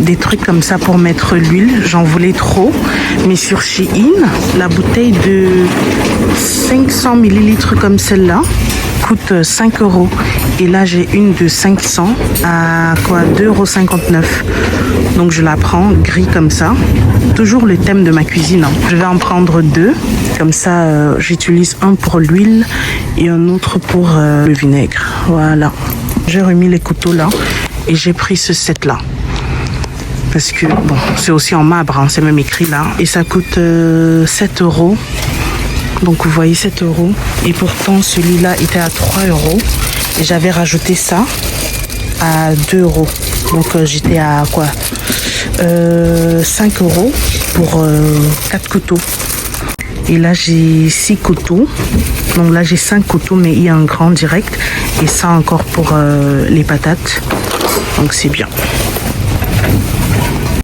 Des trucs comme ça pour mettre l'huile. J'en voulais trop. Mais sur Shein, la bouteille de 500 ml comme celle-là coûte 5 €. Et là, j'ai une de 500 à quoi, 2,59 €. Donc je la prends gris comme ça. Toujours le thème de ma cuisine, hein. Je vais en prendre 2. Comme ça, j'utilise un pour l'huile et un autre pour le vinaigre. Voilà. J'ai remis les couteaux là et j'ai pris ce set là. Parce que, bon, c'est aussi en marbre, hein, c'est même écrit là. Et ça coûte 7 €. Donc vous voyez 7 €. Et pourtant celui-là était à 3 €. Et j'avais rajouté ça à 2 €. Donc j'étais à quoi 5 € pour 4 couteaux. Et là j'ai 6 couteaux. Donc là j'ai 5 couteaux, mais il y a un grand direct. Et ça encore pour les patates. Donc c'est bien.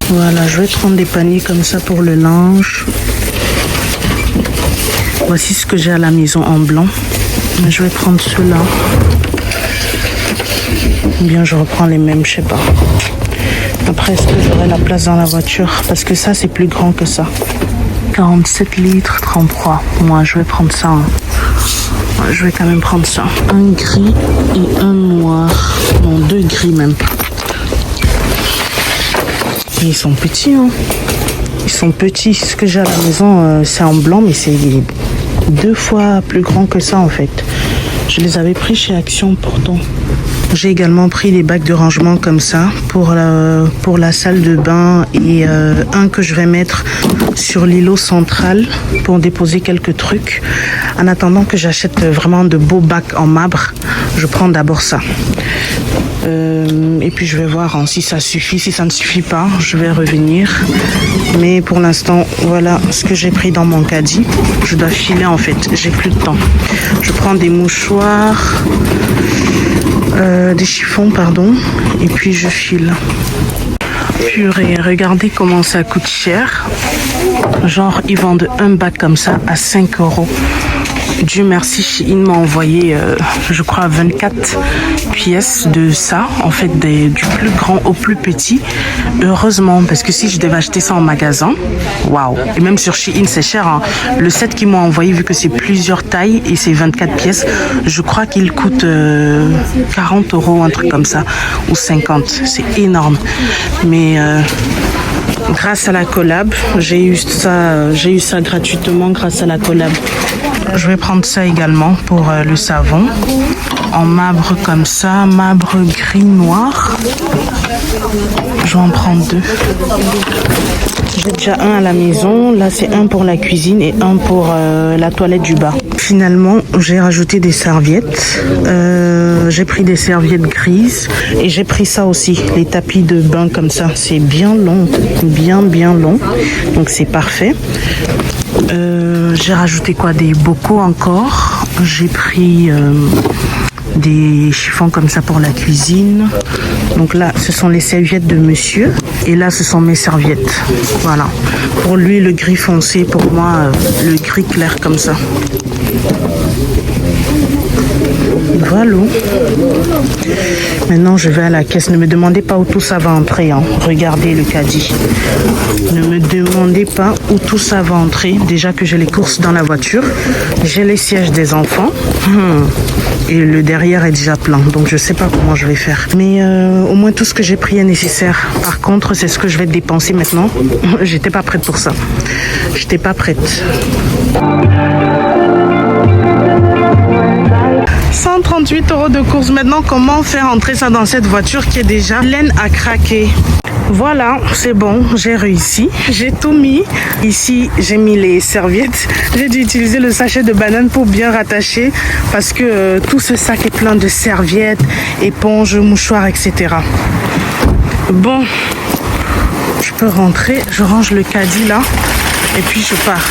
Voilà, je vais prendre des paniers comme ça pour le linge. Voici ce que j'ai à la maison en blanc. Mais je vais prendre ceux-là. Ou bien je reprends les mêmes, je sais pas. Après, est-ce que j'aurai la place dans la voiture? Parce que ça, c'est plus grand que ça. 47 litres, 33. Moi, je vais prendre ça. Hein. Ouais, je vais quand même prendre ça. Un gris et un noir. Non, 2 gris même. Et ils sont petits, hein. Ils sont petits. Ce que j'ai à la maison, c'est en blanc, mais c'est 2 fois plus grand que ça, en fait. Je les avais pris chez Action, pourtant. J'ai également pris des bacs de rangement comme ça pour la salle de bain et un que je vais mettre sur l'îlot central pour déposer quelques trucs. En attendant que j'achète vraiment de beaux bacs en marbre, je prends d'abord ça. Et puis je vais voir hein, si ça suffit. Si ça ne suffit pas, je vais revenir. Mais pour l'instant, voilà ce que j'ai pris dans mon caddie. Je dois filer en fait, j'ai plus de temps. Je prends des mouchoirs, des chiffons, pardon, et puis je file. Purée, regardez comment ça coûte cher. Genre, ils vendent un bac comme ça à 5 €. Dieu merci, Shein m'a envoyé, je crois, 24 pièces de ça, en fait, du plus grand au plus petit. Heureusement, parce que si je devais acheter ça en magasin, waouh. Et même sur Shein, c'est cher. Hein. Le set qu'ils m'ont envoyé, vu que c'est plusieurs tailles et c'est 24 pièces, je crois qu'il coûte 40 €, un truc comme ça, ou 50. C'est énorme. Mais grâce à la collab, j'ai eu ça gratuitement grâce à la collab. Je vais prendre ça également pour le savon. En marbre comme ça, marbre gris noir. Je vais en prendre 2. J'ai déjà un à la maison. Là, c'est un pour la cuisine et un pour la toilette du bas. Finalement, j'ai rajouté des serviettes. J'ai pris des serviettes grises et j'ai pris ça aussi, les tapis de bain comme ça. C'est bien long, bien long. Donc c'est parfait. J'ai rajouté quoi? Des bocaux encore. J'ai pris des chiffons comme ça pour la cuisine. Donc là, ce sont les serviettes de monsieur. Et là, ce sont mes serviettes. Voilà. Pour lui, le gris foncé. Pour moi, le gris clair comme ça. Voilà. Maintenant, je vais à la caisse. Ne me demandez pas où tout ça va entrer. Hein. Regardez le caddie. Ne me demandez pas où tout ça va entrer. Déjà que j'ai les courses dans la voiture. J'ai les sièges des enfants. Et le derrière est déjà plein. Donc, je sais pas comment je vais faire. Mais au moins, tout ce que j'ai pris est nécessaire. Par contre, c'est ce que je vais dépenser maintenant. J'étais pas prête pour ça. J'étais pas prête. 138 € de course. Maintenant, comment faire entrer ça dans cette voiture qui est déjà pleine à craquer? Voilà, c'est bon, j'ai réussi. J'ai tout mis. Ici, j'ai mis les serviettes. J'ai dû utiliser le sachet de banane pour bien rattacher parce que tout ce sac est plein de serviettes, éponges, mouchoirs, etc. Bon, je peux rentrer. Je range le caddie là et puis je pars.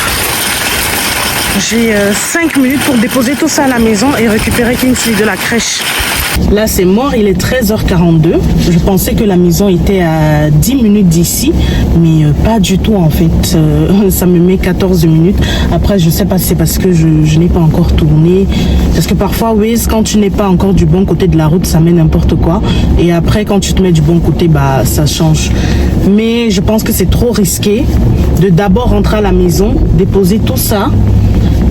J'ai 5 minutes pour déposer tout ça à la maison et récupérer Kingsley de la crèche. Là, c'est mort, il est 13h42. Je pensais que la maison était à 10 minutes d'ici, mais pas du tout en fait. Ça me met 14 minutes. Après, je sais pas si c'est parce que je n'ai pas encore tourné. Parce que parfois, oui, quand tu n'es pas encore du bon côté de la route, ça met n'importe quoi. Et après, quand tu te mets du bon côté, bah ça change. Mais je pense que c'est trop risqué de d'abord rentrer à la maison, déposer tout ça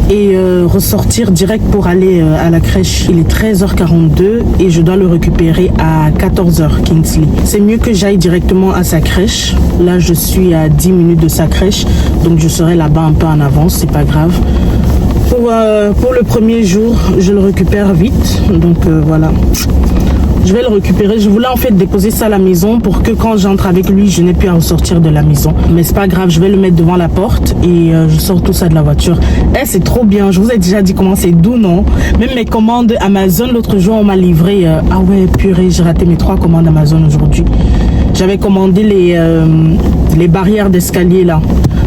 et ressortir direct pour aller à la crèche. Il est 13h42 et je dois le récupérer à 14h, Kingsley. C'est mieux que j'aille directement à sa crèche. Là, je suis à 10 minutes de sa crèche, donc je serai là-bas un peu en avance, c'est pas grave. Pour le premier jour, je le récupère vite, donc voilà. Je vais le récupérer. Je voulais en fait déposer ça à la maison pour que quand j'entre avec lui, je n'ai plus à ressortir de la maison. Mais c'est pas grave, je vais le mettre devant la porte et je sors tout ça de la voiture. Eh, c'est trop bien. Je vous ai déjà dit comment c'est doux, non? Même mes commandes Amazon, l'autre jour, on m'a livré. Ah ouais, purée, j'ai raté mes 3 commandes Amazon aujourd'hui. J'avais commandé les barrières d'escalier là.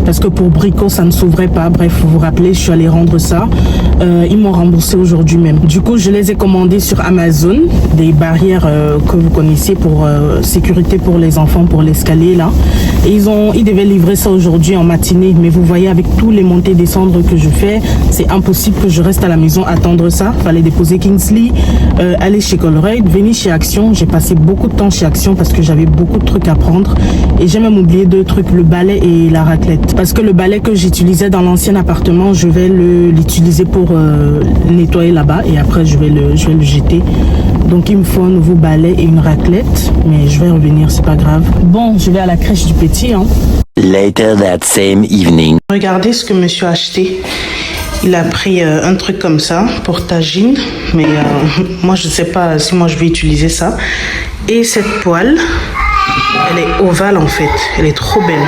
Parce que pour Brico, ça ne s'ouvrait pas. Bref, vous vous rappelez, je suis allée rendre ça. Ils m'ont remboursé aujourd'hui même. Du coup, je les ai commandés sur Amazon. Des barrières que vous connaissez pour sécurité pour les enfants, pour l'escalier là. Et ils devaient livrer ça aujourd'hui en matinée. Mais vous voyez, avec tous les montées et descendre que je fais, c'est impossible que je reste à la maison attendre ça. Fallait déposer Kingsley, aller chez Colruyt, venir chez Action. J'ai passé beaucoup de temps chez Action parce que j'avais beaucoup de trucs à prendre. Et j'ai même oublié 2 trucs, le balai et la raclette. Parce que le balai que j'utilisais dans l'ancien appartement, je vais l'utiliser pour nettoyer là-bas et après je vais le jeter. Donc il me faut un nouveau balai et une raclette, mais je vais revenir, c'est pas grave. Bon, je vais à la crèche du petit. Hein. Later that same evening. Regardez ce que monsieur a acheté. Il a pris un truc comme ça pour tagine, mais moi je sais pas si moi je vais utiliser ça. Et cette poêle, elle est ovale en fait, elle est trop belle.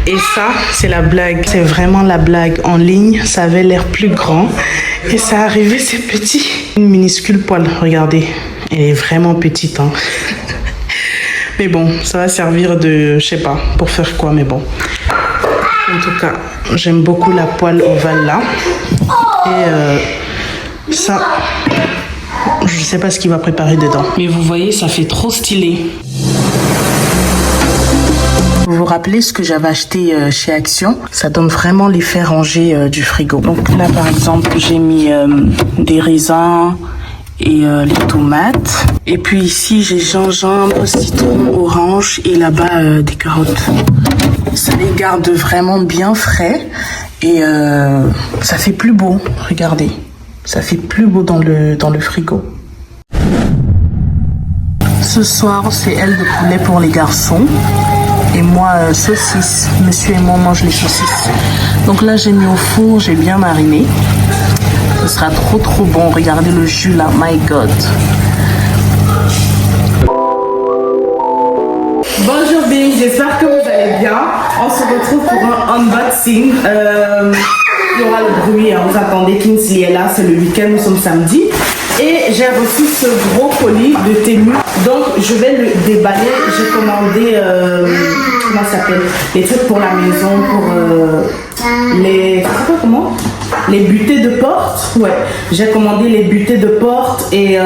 Et ça, c'est la blague. C'est vraiment la blague. En ligne, ça avait l'air plus grand. Et ça arrivait, c'est petit. Une minuscule poêle, regardez. Elle est vraiment petite. Hein. Mais bon, ça va servir de, je sais pas, pour faire quoi, mais bon. En tout cas, j'aime beaucoup la poêle ovale là. Et ça, je sais pas ce qu'il va préparer dedans. Mais vous voyez, ça fait trop stylé. Vous vous rappelez ce que j'avais acheté chez Action? Ça donne vraiment l'effet rangé du frigo. Donc là, par exemple, j'ai mis des raisins et les tomates. Et puis ici, j'ai gingembre, citron, orange et là-bas des carottes. Ça les garde vraiment bien frais et ça fait plus beau. Regardez, ça fait plus beau dans le frigo. Ce soir, c'est aile de poulet pour les garçons. Et moi, saucisses. Monsieur et moi, on mange les saucisses. Donc là, j'ai mis au four, j'ai bien mariné. Ce sera trop bon. Regardez le jus là, my God. Bonjour Bing, j'espère que vous allez bien. On se retrouve pour un unboxing. Il y aura le bruit, hein. Vous attendez, Kingsley est là, c'est le week-end, nous sommes samedi. Et j'ai reçu ce gros colis de Temu. Donc je vais le déballer. J'ai commandé comment ça s'appelle, les trucs pour la maison, pour les butées de porte. Ouais, j'ai commandé les butées de porte et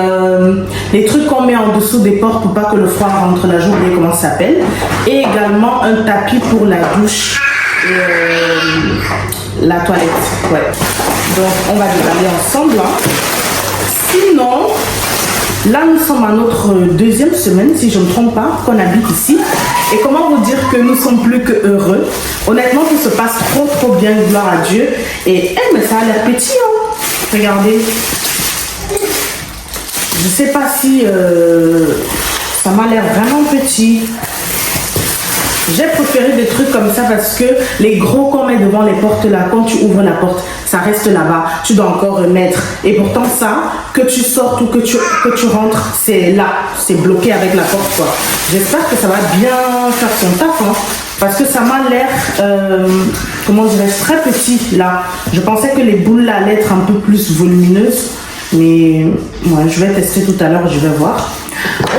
les trucs qu'on met en dessous des portes pour pas que le froid rentre là, j'ai oublié comment ça s'appelle. Et également un tapis pour la douche et la toilette. Ouais. Donc on va déballer ensemble, hein. Sinon, là nous sommes à notre deuxième semaine, si je ne me trompe pas, qu'on habite ici. Et comment vous dire que nous sommes plus que heureux. Honnêtement, tout se passe trop bien, gloire à Dieu. Et mais ça a l'air petit, hein. Regardez. Je sais pas si ça m'a l'air vraiment petit. J'ai préféré des trucs comme ça parce que les gros qu'on met devant les portes là, quand tu ouvres la porte, ça reste là-bas. Tu dois encore remettre. Et pourtant ça, que tu sortes ou que tu rentres, c'est là. C'est bloqué avec la porte, quoi. J'espère que ça va bien faire son taf, hein, parce que ça m'a l'air, comment dirais-je, très petit là. Je pensais que les boules là allaient être un peu plus volumineuses. Mais ouais, je vais tester tout à l'heure, je vais voir.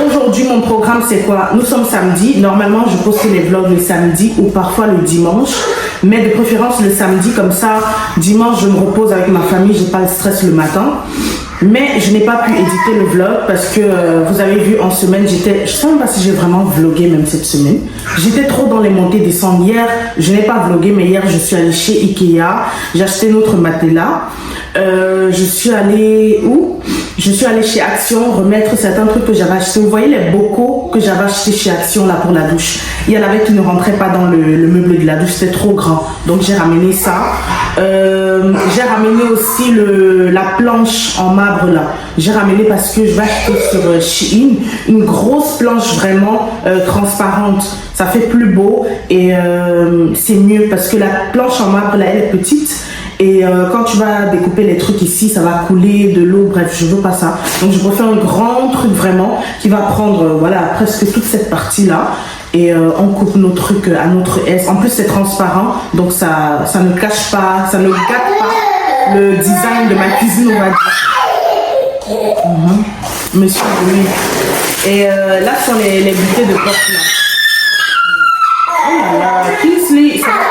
Aujourd'hui, mon programme, c'est quoi? Nous sommes samedi. Normalement, je poste les vlogs le samedi ou parfois le dimanche. Mais de préférence le samedi, comme ça, dimanche, je me repose avec ma famille. Je n'ai pas le stress le matin. Mais je n'ai pas pu éditer le vlog parce que vous avez vu en semaine, je ne sais même pas si j'ai vraiment vlogué même cette semaine. J'étais trop dans les montées descentes. Hier, je n'ai pas vlogué, mais hier, je suis allée chez Ikea. J'ai acheté notre matelas. Je suis allée où? Je suis allée chez Action remettre certains trucs que j'avais achetés. Vous voyez les bocaux que j'avais achetés chez Action là pour la douche. Il y en avait qui ne rentraient pas dans le meuble de la douche, c'était trop grand. Donc j'ai ramené ça. J'ai ramené aussi la planche en marbre là. J'ai ramené parce que je vais acheter sur Shein une grosse planche vraiment transparente. Ça fait plus beau et c'est mieux parce que la planche en marbre là elle est petite. Et quand tu vas découper les trucs ici, ça va couler de l'eau. Bref, je veux pas ça. Donc je préfère un grand truc vraiment qui va prendre voilà presque toute cette partie là. Et on coupe nos trucs à notre aise. En plus c'est transparent, donc ça ne cache pas, ça ne gâte pas le design de ma cuisine, on va dire. Monsieur Louis. Et là sont les butées de porte là. Oh là là, Kingsley, ça va pas.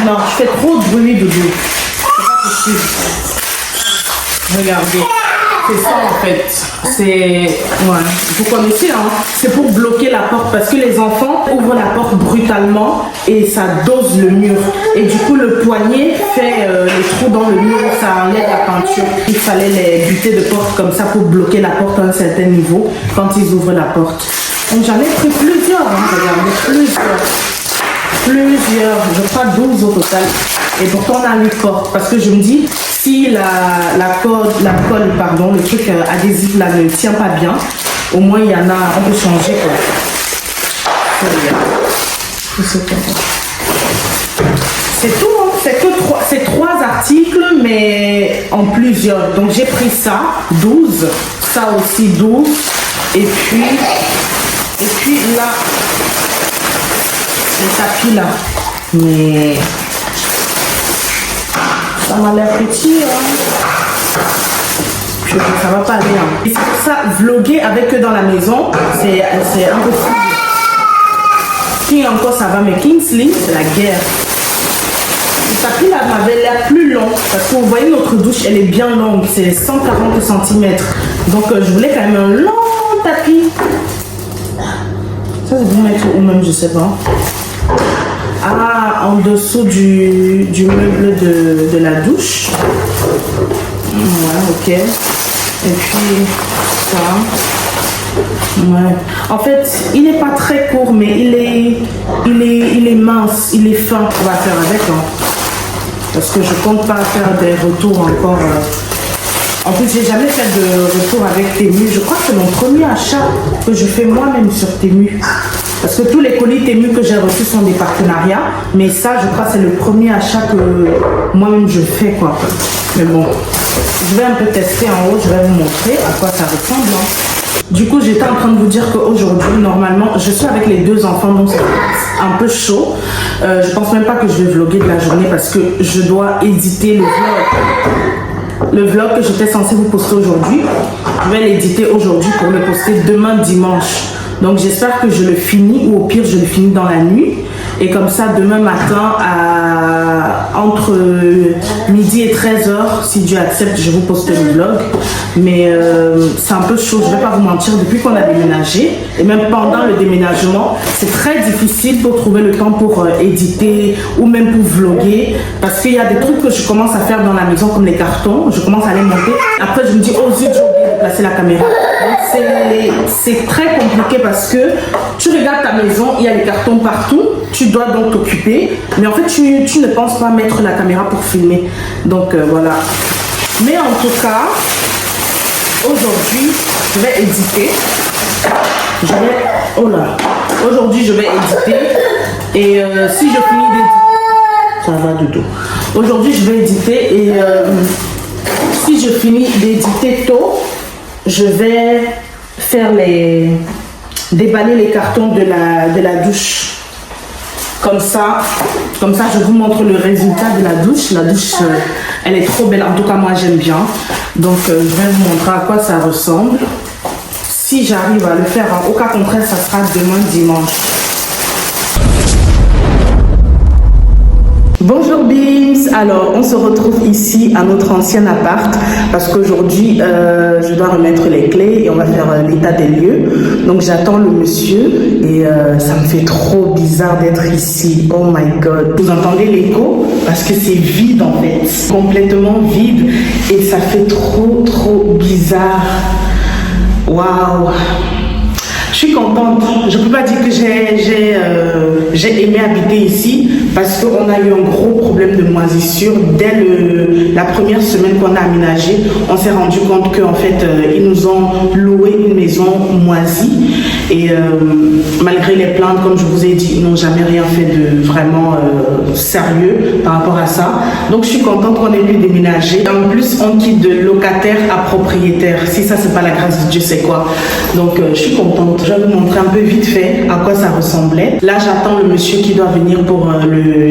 Non, je fais trop de bruit de dos. C'est pas possible. Regardez, c'est ça en fait. C'est, ouais, vous connaissez, hein. C'est pour bloquer la porte parce que les enfants ouvrent la porte brutalement et ça dose le mur. Et du coup, le poignet fait les trous dans le mur, ça enlève la peinture. Il fallait les butées de porte comme ça pour bloquer la porte à un certain niveau quand ils ouvrent la porte. Donc j'en ai pris plusieurs, hein, regardez, plusieurs, je crois 12 au total. Et pourtant on a 8 portes parce que je me dis, si la colle, pardon, le truc adhésif là ne tient pas bien, au moins il y en a, on peut changer quoi. C'est tout, hein, c'est 3 articles mais en plusieurs. Donc j'ai pris ça, 12, ça aussi 12, et puis là, le tapis là, mais ça m'a l'air petit, hein. Ça va pas bien. Et c'est pour ça, vlogger avec eux dans la maison, c'est impossible. Qui encore ça va, mais Kingsley, c'est la guerre. Le tapis là m'avait l'air plus long, parce que vous voyez notre douche, elle est bien longue, c'est 140 cm. Donc je voulais quand même un long tapis. Ça c'est vous mettre ou même je sais pas. Ah, en dessous du meuble de la douche. Ouais, ok. Et puis ça. Ouais. En fait, il n'est pas très court, mais il est mince, il est fin. On va faire avec, hein. Parce que je compte pas faire des retours encore. En plus, j'ai jamais fait de retour avec Temu. Je crois que c'est mon premier achat que je fais moi-même sur Temu. Parce que tous les colis Temu que j'ai reçus sont des partenariats. Mais ça, je crois que c'est le premier achat que moi-même je fais, quoi. Mais bon, je vais un peu tester en haut. Je vais vous montrer à quoi ça ressemble, hein. Du coup, j'étais en train de vous dire qu'aujourd'hui, normalement, je suis avec les 2 enfants, donc c'est un peu chaud. Je pense même pas que je vais vlogger de la journée parce que je dois éditer le vlog. Le vlog que j'étais censée vous poster aujourd'hui, je vais l'éditer aujourd'hui pour le poster demain dimanche. Donc j'espère que je le finis ou au pire je le finis dans la nuit. Et comme ça, demain matin, entre midi et 13h, si Dieu accepte, je vous poste le vlog. Mais c'est un peu chaud, je ne vais pas vous mentir, depuis qu'on a déménagé, et même pendant le déménagement, c'est très difficile pour trouver le temps pour éditer ou même pour vlogger. Parce qu'il y a des trucs que je commence à faire dans la maison, comme les cartons, je commence à les monter. Après, je me dis, oh zut, j'ai oublié de placer la caméra. Donc c'est très compliqué parce que tu regardes ta maison, il y a les cartons partout. Tu dois donc t'occuper, mais en fait tu ne penses pas mettre la caméra pour filmer. Donc voilà. Mais en tout cas, aujourd'hui, je vais éditer. Oh là. Aujourd'hui, je vais éditer. Et si je finis d'éditer, ça va du tout. Aujourd'hui, je vais éditer et si je finis d'éditer tôt, je vais faire déballer les cartons de la douche. Comme ça, je vous montre le résultat de la douche. La douche, elle est trop belle. En tout cas, moi, j'aime bien. Donc, je vais vous montrer à quoi ça ressemble. Si j'arrive à le faire, en aucun contraire, ça sera demain dimanche. Bonjour Beams, alors on se retrouve ici à notre ancien appart parce qu'aujourd'hui je dois remettre les clés et on va faire l'état des lieux. Donc j'attends le monsieur et ça me fait trop bizarre d'être ici. Oh my god, vous entendez l'écho parce que c'est vide en fait, complètement vide et ça fait trop bizarre. Waouh. Je suis contente. Je ne peux pas dire que j'ai aimé habiter ici parce qu'on a eu un gros problème de moisissure. Dès la première semaine qu'on a aménagé, on s'est rendu compte qu'en fait, ils nous ont loué une maison moisie. Et malgré les plaintes, comme je vous ai dit, ils n'ont jamais rien fait de vraiment sérieux par rapport à ça. Donc je suis contente qu'on ait pu déménager. En plus, on quitte de locataire à propriétaire. Si ça, c'est pas la grâce de Dieu, c'est quoi? Donc je suis contente. Je vais vous montrer un peu vite fait à quoi ça ressemblait. Là, j'attends le monsieur qui doit venir pour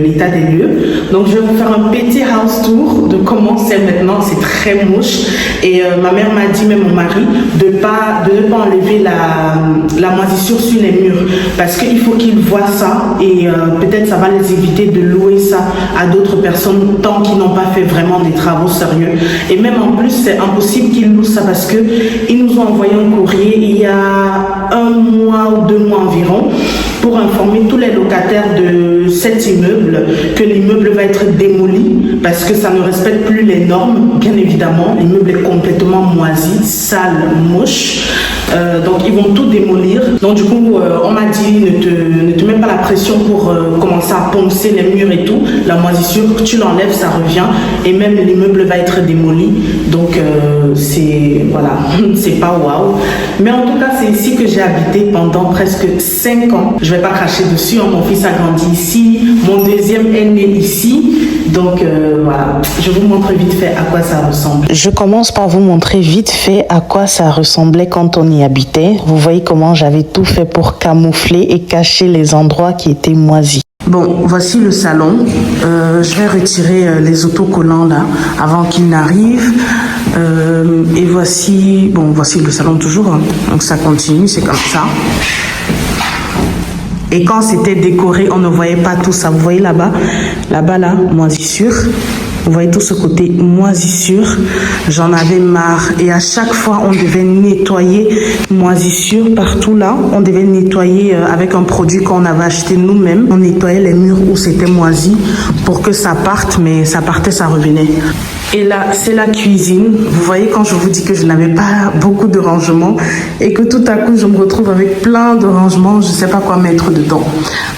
l'état des lieux. Donc je vais vous faire un petit house tour de comment c'est maintenant. C'est très moche. Et ma mère m'a dit, même mon mari, de ne pas enlever la moisissure sur les murs parce qu'il faut qu'ils voient ça et peut-être ça va les éviter de louer ça à d'autres personnes tant qu'ils n'ont pas fait vraiment des travaux sérieux. Et même en plus, c'est impossible qu'ils louent ça parce qu'ils nous ont envoyé un courrier il y a 1 mois ou 2 mois environ pour informer tous les locataires de cet immeuble que l'immeuble va être démoli parce que ça ne respecte plus les normes, bien évidemment. L'immeuble est complètement moisi, sale, moche. Donc ils vont tout démolir. Donc du coup on m'a dit ne te mets pas la pression pour commencer à poncer les murs et tout. La moisissure, tu l'enlèves, ça revient et même l'immeuble va être démoli. Donc c'est voilà, c'est pas waouh. Mais en tout cas c'est ici que j'ai habité pendant presque 5 ans. Je vais pas cracher dessus, hein. Mon fils a grandi ici, mon deuxième est né ici. Donc voilà, je vous montre vite fait à quoi ça ressemble. Je commence par vous montrer vite fait à quoi ça ressemblait quand on y habitait. Vous voyez comment j'avais tout fait pour camoufler et cacher les endroits qui étaient moisis. Bon, voici le salon. Je vais retirer les autocollants là avant qu'ils n'arrivent. Et voici le salon toujours. Hein. Donc ça continue, c'est comme ça. Et quand c'était décoré, on ne voyait pas tout ça. Vous voyez là-bas, là, moisissure. Vous voyez tout ce côté moisissure, j'en avais marre. Et à chaque fois, on devait nettoyer moisissure partout là. On devait nettoyer avec un produit qu'on avait acheté nous-mêmes. On nettoyait les murs où c'était moisi pour que ça parte, mais ça partait, ça revenait. Et là, c'est la cuisine. Vous voyez, quand je vous dis que je n'avais pas beaucoup de rangements et que tout à coup, je me retrouve avec plein de rangements, je ne sais pas quoi mettre dedans.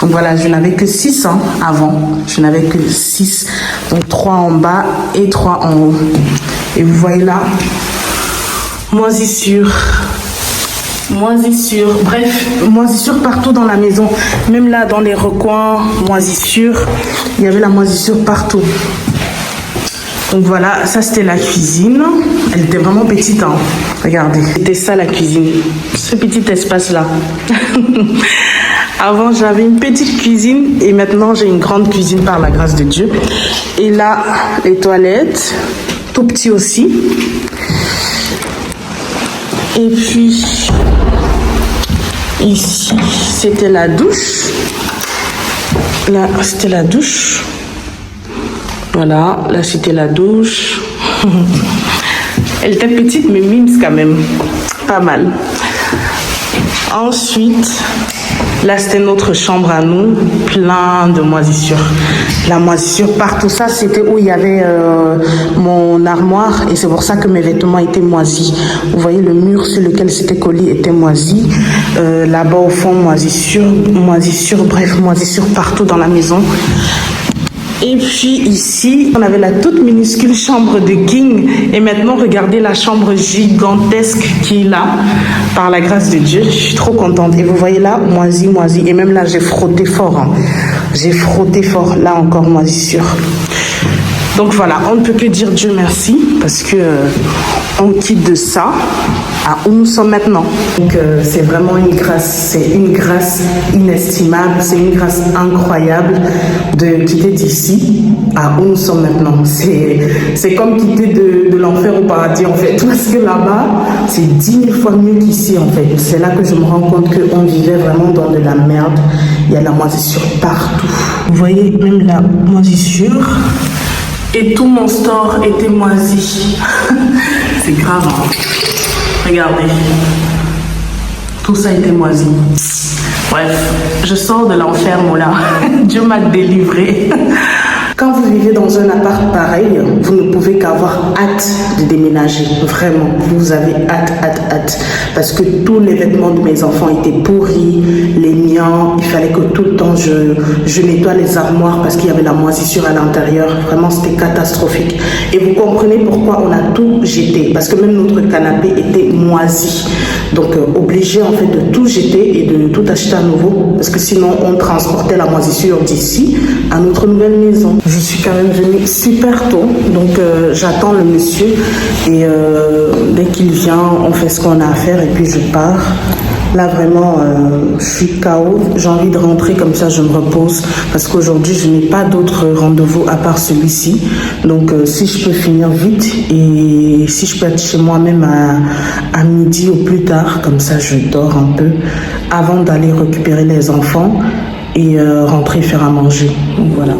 Donc voilà, je n'avais que 6 avant. Je n'avais que 6. Donc 3 en bas et 3 en haut. Et vous voyez là, moisissure. Moisissure, bref, moisissure partout dans la maison. Même là, dans les recoins, moisissure. Il y avait la moisissure partout. Donc voilà, ça c'était la cuisine. Elle était vraiment petite, hein. Regardez, c'était ça la cuisine. Ce petit espace-là. Avant, j'avais une petite cuisine et maintenant, j'ai une grande cuisine par la grâce de Dieu. Et là, les toilettes, tout petit aussi. Et puis, ici, c'était la douche. Là, c'était la douche. Voilà, là, c'était la douche. Elle était petite, mais mimes quand même. Pas mal. Ensuite, là, c'était notre chambre à nous, plein de moisissures. La moisissure partout, ça, c'était où il y avait mon armoire et c'est pour ça que mes vêtements étaient moisis. Vous voyez, le mur sur lequel c'était collé était moisi. Là-bas, au fond, moisissure, bref, moisissure partout dans la maison. Et puis ici, on avait la toute minuscule chambre de King. Et maintenant, regardez la chambre gigantesque qui est là. Par la grâce de Dieu, je suis trop contente. Et vous voyez là, moisi. Et même là, j'ai frotté fort. Hein. J'ai frotté fort. Là encore, moisissure. Donc voilà, on ne peut que dire Dieu merci. Parce que on quitte de ça à où nous sommes maintenant. Donc c'est vraiment une grâce. C'est une grâce inestimable. C'est une grâce incroyable de quitter d'ici à où nous sommes maintenant. C'est comme quitter de l'enfer au paradis en fait. Parce que là-bas, c'est 10 000 fois mieux qu'ici en fait. C'est là que je me rends compte qu'on vivait vraiment dans de la merde. Il y a de la moisissure partout. Vous voyez, même la moisissure. Et tout mon store était moisi. C'est grave. Hein. Regardez. Tout ça était moisi. Bref, je sors de l'enfer, Moula. Dieu m'a délivré. Quand vous vivez dans un appart pareil, vous ne pouvez qu'avoir hâte de déménager. Vraiment, vous avez hâte. Parce que tous les vêtements de mes enfants étaient pourris, les miens. Il fallait que tout le temps je nettoie les armoires parce qu'il y avait la moisissure à l'intérieur. Vraiment, c'était catastrophique. Et vous comprenez pourquoi on a tout jeté. Parce que même notre canapé était moisi. Donc, obligé en fait de tout jeter et de tout acheter à nouveau. Parce que sinon, on transportait la moisissure d'ici à notre nouvelle maison. Je suis quand même venue super tôt, donc j'attends le monsieur et dès qu'il vient, on fait ce qu'on a à faire et puis je pars. Là vraiment, je suis KO, j'ai envie de rentrer comme ça, je me repose parce qu'aujourd'hui, je n'ai pas d'autres rendez-vous à part celui-ci. Donc si je peux finir vite et si je peux être chez moi même à midi ou plus tard, comme ça je dors un peu avant d'aller récupérer les enfants et rentrer faire à manger. Donc voilà.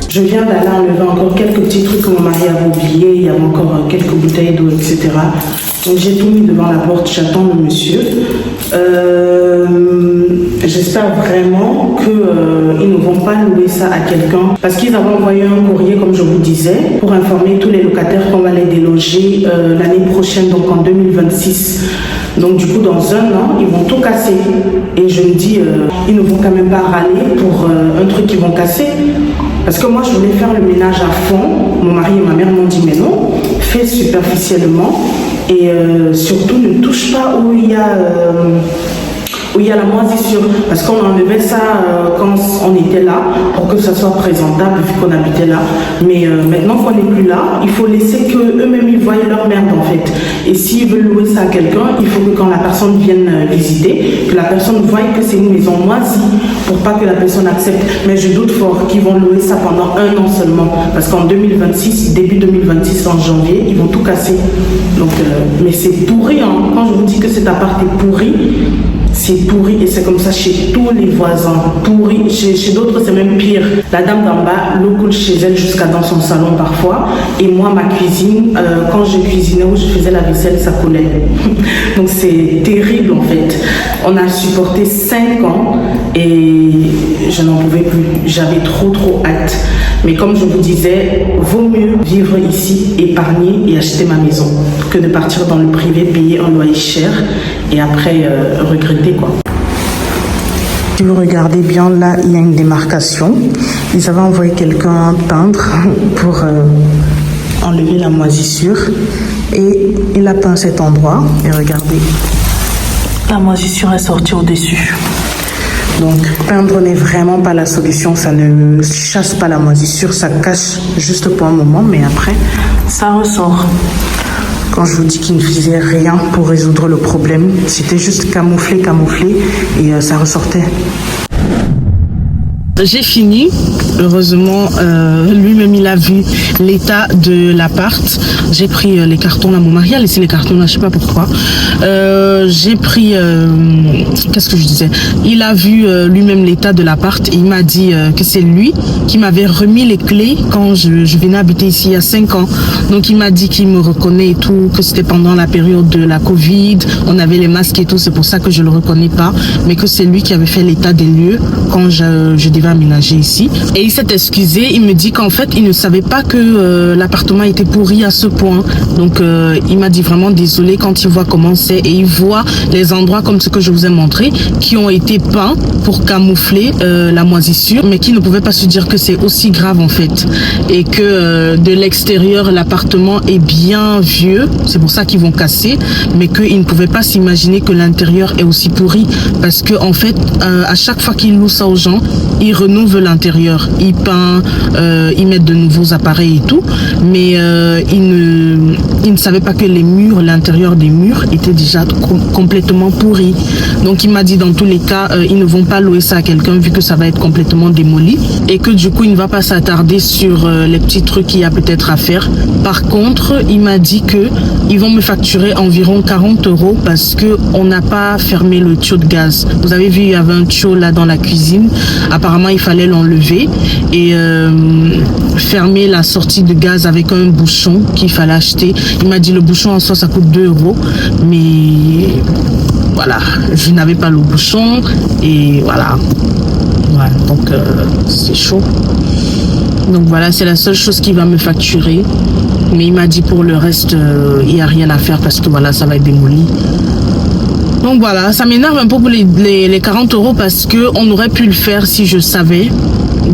Je viens d'aller enlever encore quelques petits trucs que mon mari avait oubliés. Il y avait encore quelques bouteilles d'eau, etc. Donc j'ai tout mis devant la porte, j'attends le monsieur. J'espère vraiment qu'ils ne vont pas louer ça à quelqu'un parce qu'ils avaient envoyé un courrier, comme je vous disais, pour informer tous les locataires qu'on va les déloger l'année prochaine, donc en 2026. Donc du coup, dans un an, ils vont tout casser. Et je me dis, ils ne vont quand même pas râler pour un truc qu'ils vont casser. Parce que moi, je voulais faire le ménage à fond. Mon mari et ma mère m'ont dit, mais non, fais superficiellement. Et surtout, ne touche pas où il y a la moisissure, parce qu'on enlevait ça quand on était là pour que ça soit présentable vu qu'on habitait là, mais maintenant qu'on n'est plus là, il faut laisser qu'eux-mêmes ils voient leur merde en fait. Et s'ils veulent louer ça à quelqu'un, il faut que quand la personne vienne visiter, que la personne voie que c'est une maison moisie pour pas que la personne accepte. Mais je doute fort qu'ils vont louer ça pendant un an seulement, parce qu'en 2026, début 2026 en janvier, ils vont tout casser. Donc mais c'est pourri, hein. Quand je vous dis que cet appart est pourri, c'est pourri et c'est comme ça chez tous les voisins. Pourri, chez d'autres c'est même pire. La dame d'en bas, l'eau coule chez elle jusqu'à dans son salon parfois. Et moi, ma cuisine, quand je cuisinais ou je faisais la vaisselle, ça coulait. Donc c'est terrible en fait. On a supporté 5 ans et je n'en pouvais plus. J'avais trop hâte. Mais comme je vous disais, vaut mieux vivre ici, épargner et acheter ma maison que de partir dans le privé, payer un loyer cher et après regretter quoi. Si vous regardez bien là, il y a une démarcation. Ils avaient envoyé quelqu'un peindre pour enlever la moisissure et il a peint cet endroit et regardez, la moisissure est sortie au-dessus. Donc, peindre n'est vraiment pas la solution, ça ne chasse pas la moisissure, ça cache juste pour un moment, mais après, ça ressort. Quand je vous dis qu'il ne faisait rien pour résoudre le problème, c'était juste camoufler et ça ressortait. J'ai fini, heureusement, lui-même il a vu l'état de l'appart. J'ai pris les cartons là, mon mari a laissé les cartons là, je sais pas pourquoi. J'ai pris, qu'est-ce que je disais, il a vu lui-même l'état de l'appart et il m'a dit que c'est lui qui m'avait remis les clés quand je venais habiter ici il y a 5 ans. Donc il m'a dit qu'il me reconnaît et tout, que c'était pendant la période de la Covid, on avait les masques et tout, c'est pour ça que je le reconnais pas, mais que c'est lui qui avait fait l'état des lieux quand je devais aménager ici. Et il s'est excusé, il me dit qu'en fait il ne savait pas que l'appartement était pourri à ce point. Donc il m'a dit vraiment désolé quand il voit comment c'est et il voit les endroits comme ce que je vous ai montré qui ont été peints pour camoufler la moisissure, mais qui ne pouvaient pas se dire que c'est aussi grave en fait, et que de l'extérieur l'appartement est bien vieux, c'est pour ça qu'ils vont casser, mais qu'ils ne pouvaient pas s'imaginer que l'intérieur est aussi pourri, parce que en fait à chaque fois qu'ils louent ça aux gens, ils renouvellent l'intérieur, ils peignent, ils mettent de nouveaux appareils et tout, mais ils ne savaient pas que les murs, l'intérieur des murs était déjà complètement pourri. Donc il m'a dit dans tous les cas, ils ne vont pas louer ça à quelqu'un vu que ça va être complètement démoli et que du coup il ne va pas s'attarder sur les petits trucs qu'il y a peut-être à faire. Par contre, il m'a dit que ils vont me facturer environ 40 € parce que on n'a pas fermé le tuyau de gaz. Vous avez vu, il y avait un tuyau là dans la cuisine. Apparemment, il fallait l'enlever et fermer la sortie de gaz avec un bouchon qu'il fallait acheter. Il m'a dit le bouchon en soi, ça coûte 2 €. Mais voilà, je n'avais pas le bouchon et voilà. Ouais, donc c'est chaud. Donc voilà, c'est la seule chose qu'il va me facturer. Mais il m'a dit pour le reste, il n'y a rien à faire parce que voilà, ça va être démoli. Donc voilà, ça m'énerve un peu pour les 40 € parce qu'on aurait pu le faire si je savais.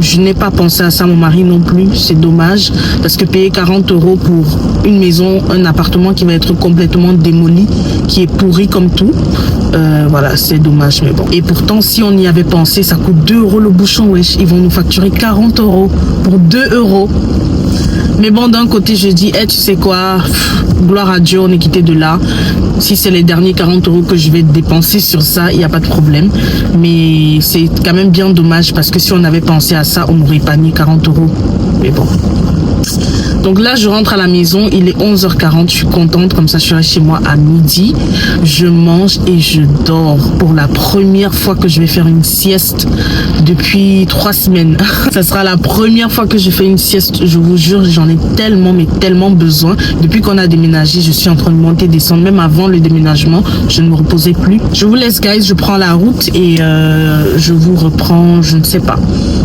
Je n'ai pas pensé à ça, mon mari non plus, c'est dommage. Parce que payer 40 € pour une maison, un appartement qui va être complètement démoli, qui est pourri comme tout, voilà, c'est dommage, mais bon. Et pourtant, si on y avait pensé, ça coûte 2 € le bouchon, wesh. Ils vont nous facturer 40 € pour 2 €. Mais bon, d'un côté, je dis, tu sais quoi, gloire à Dieu, on est quitté de là. Si c'est les derniers 40 € que je vais dépenser sur ça, il n'y a pas de problème. Mais c'est quand même bien dommage parce que si on avait pensé à ça, on n'aurait pas mis 40 €. Mais bon, relax. Donc là, je rentre à la maison, il est 11h40, je suis contente, comme ça je serai chez moi à midi. Je mange et je dors pour la première fois que je vais faire une sieste depuis 3 semaines. Ça sera la première fois que je fais une sieste, je vous jure, j'en ai tellement, mais tellement besoin. Depuis qu'on a déménagé, je suis en train de monter, descendre. Même avant le déménagement, je ne me reposais plus. Je vous laisse, guys, je prends la route et je vous reprends, je ne sais pas.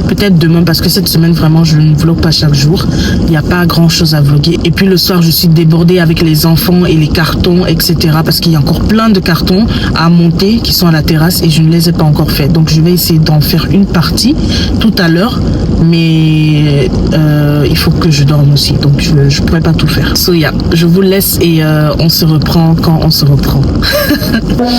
Peut-être demain, parce que cette semaine, vraiment, je ne vlog pas chaque jour. Il n'y a pas grand-chose à vlogger. Et puis le soir, je suis débordée avec les enfants et les cartons, etc. Parce qu'il y a encore plein de cartons à monter qui sont à la terrasse et je ne les ai pas encore fait. Donc, je vais essayer d'en faire une partie tout à l'heure. Mais il faut que je dorme aussi. Donc, je ne pourrais pas tout faire. So, yeah, je vous laisse et on se reprend quand on se reprend.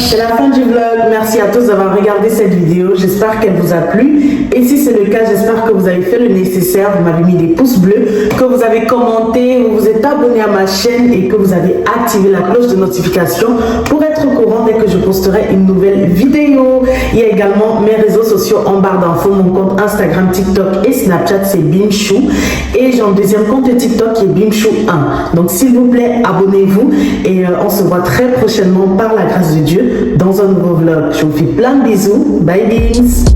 C'est la fin du vlog. Merci à tous d'avoir regardé cette vidéo. J'espère qu'elle vous a plu. Et si c'est le cas, j'espère que vous avez fait le nécessaire. Vous m'avez mis des pouces bleus, que vous avez commenté, vous vous êtes abonné à ma chaîne et que vous avez activé la cloche de notification pour être au courant dès que je posterai une nouvelle vidéo. Il y a également mes réseaux sociaux en barre d'infos. Mon compte Instagram, TikTok et Snapchat, c'est Bimchou. Et j'ai un deuxième compte TikTok qui est Bimchou1. Donc s'il vous plaît, abonnez-vous et on se voit très prochainement par la grâce de Dieu dans un nouveau vlog. Je vous fais plein de bisous. Bye Bims.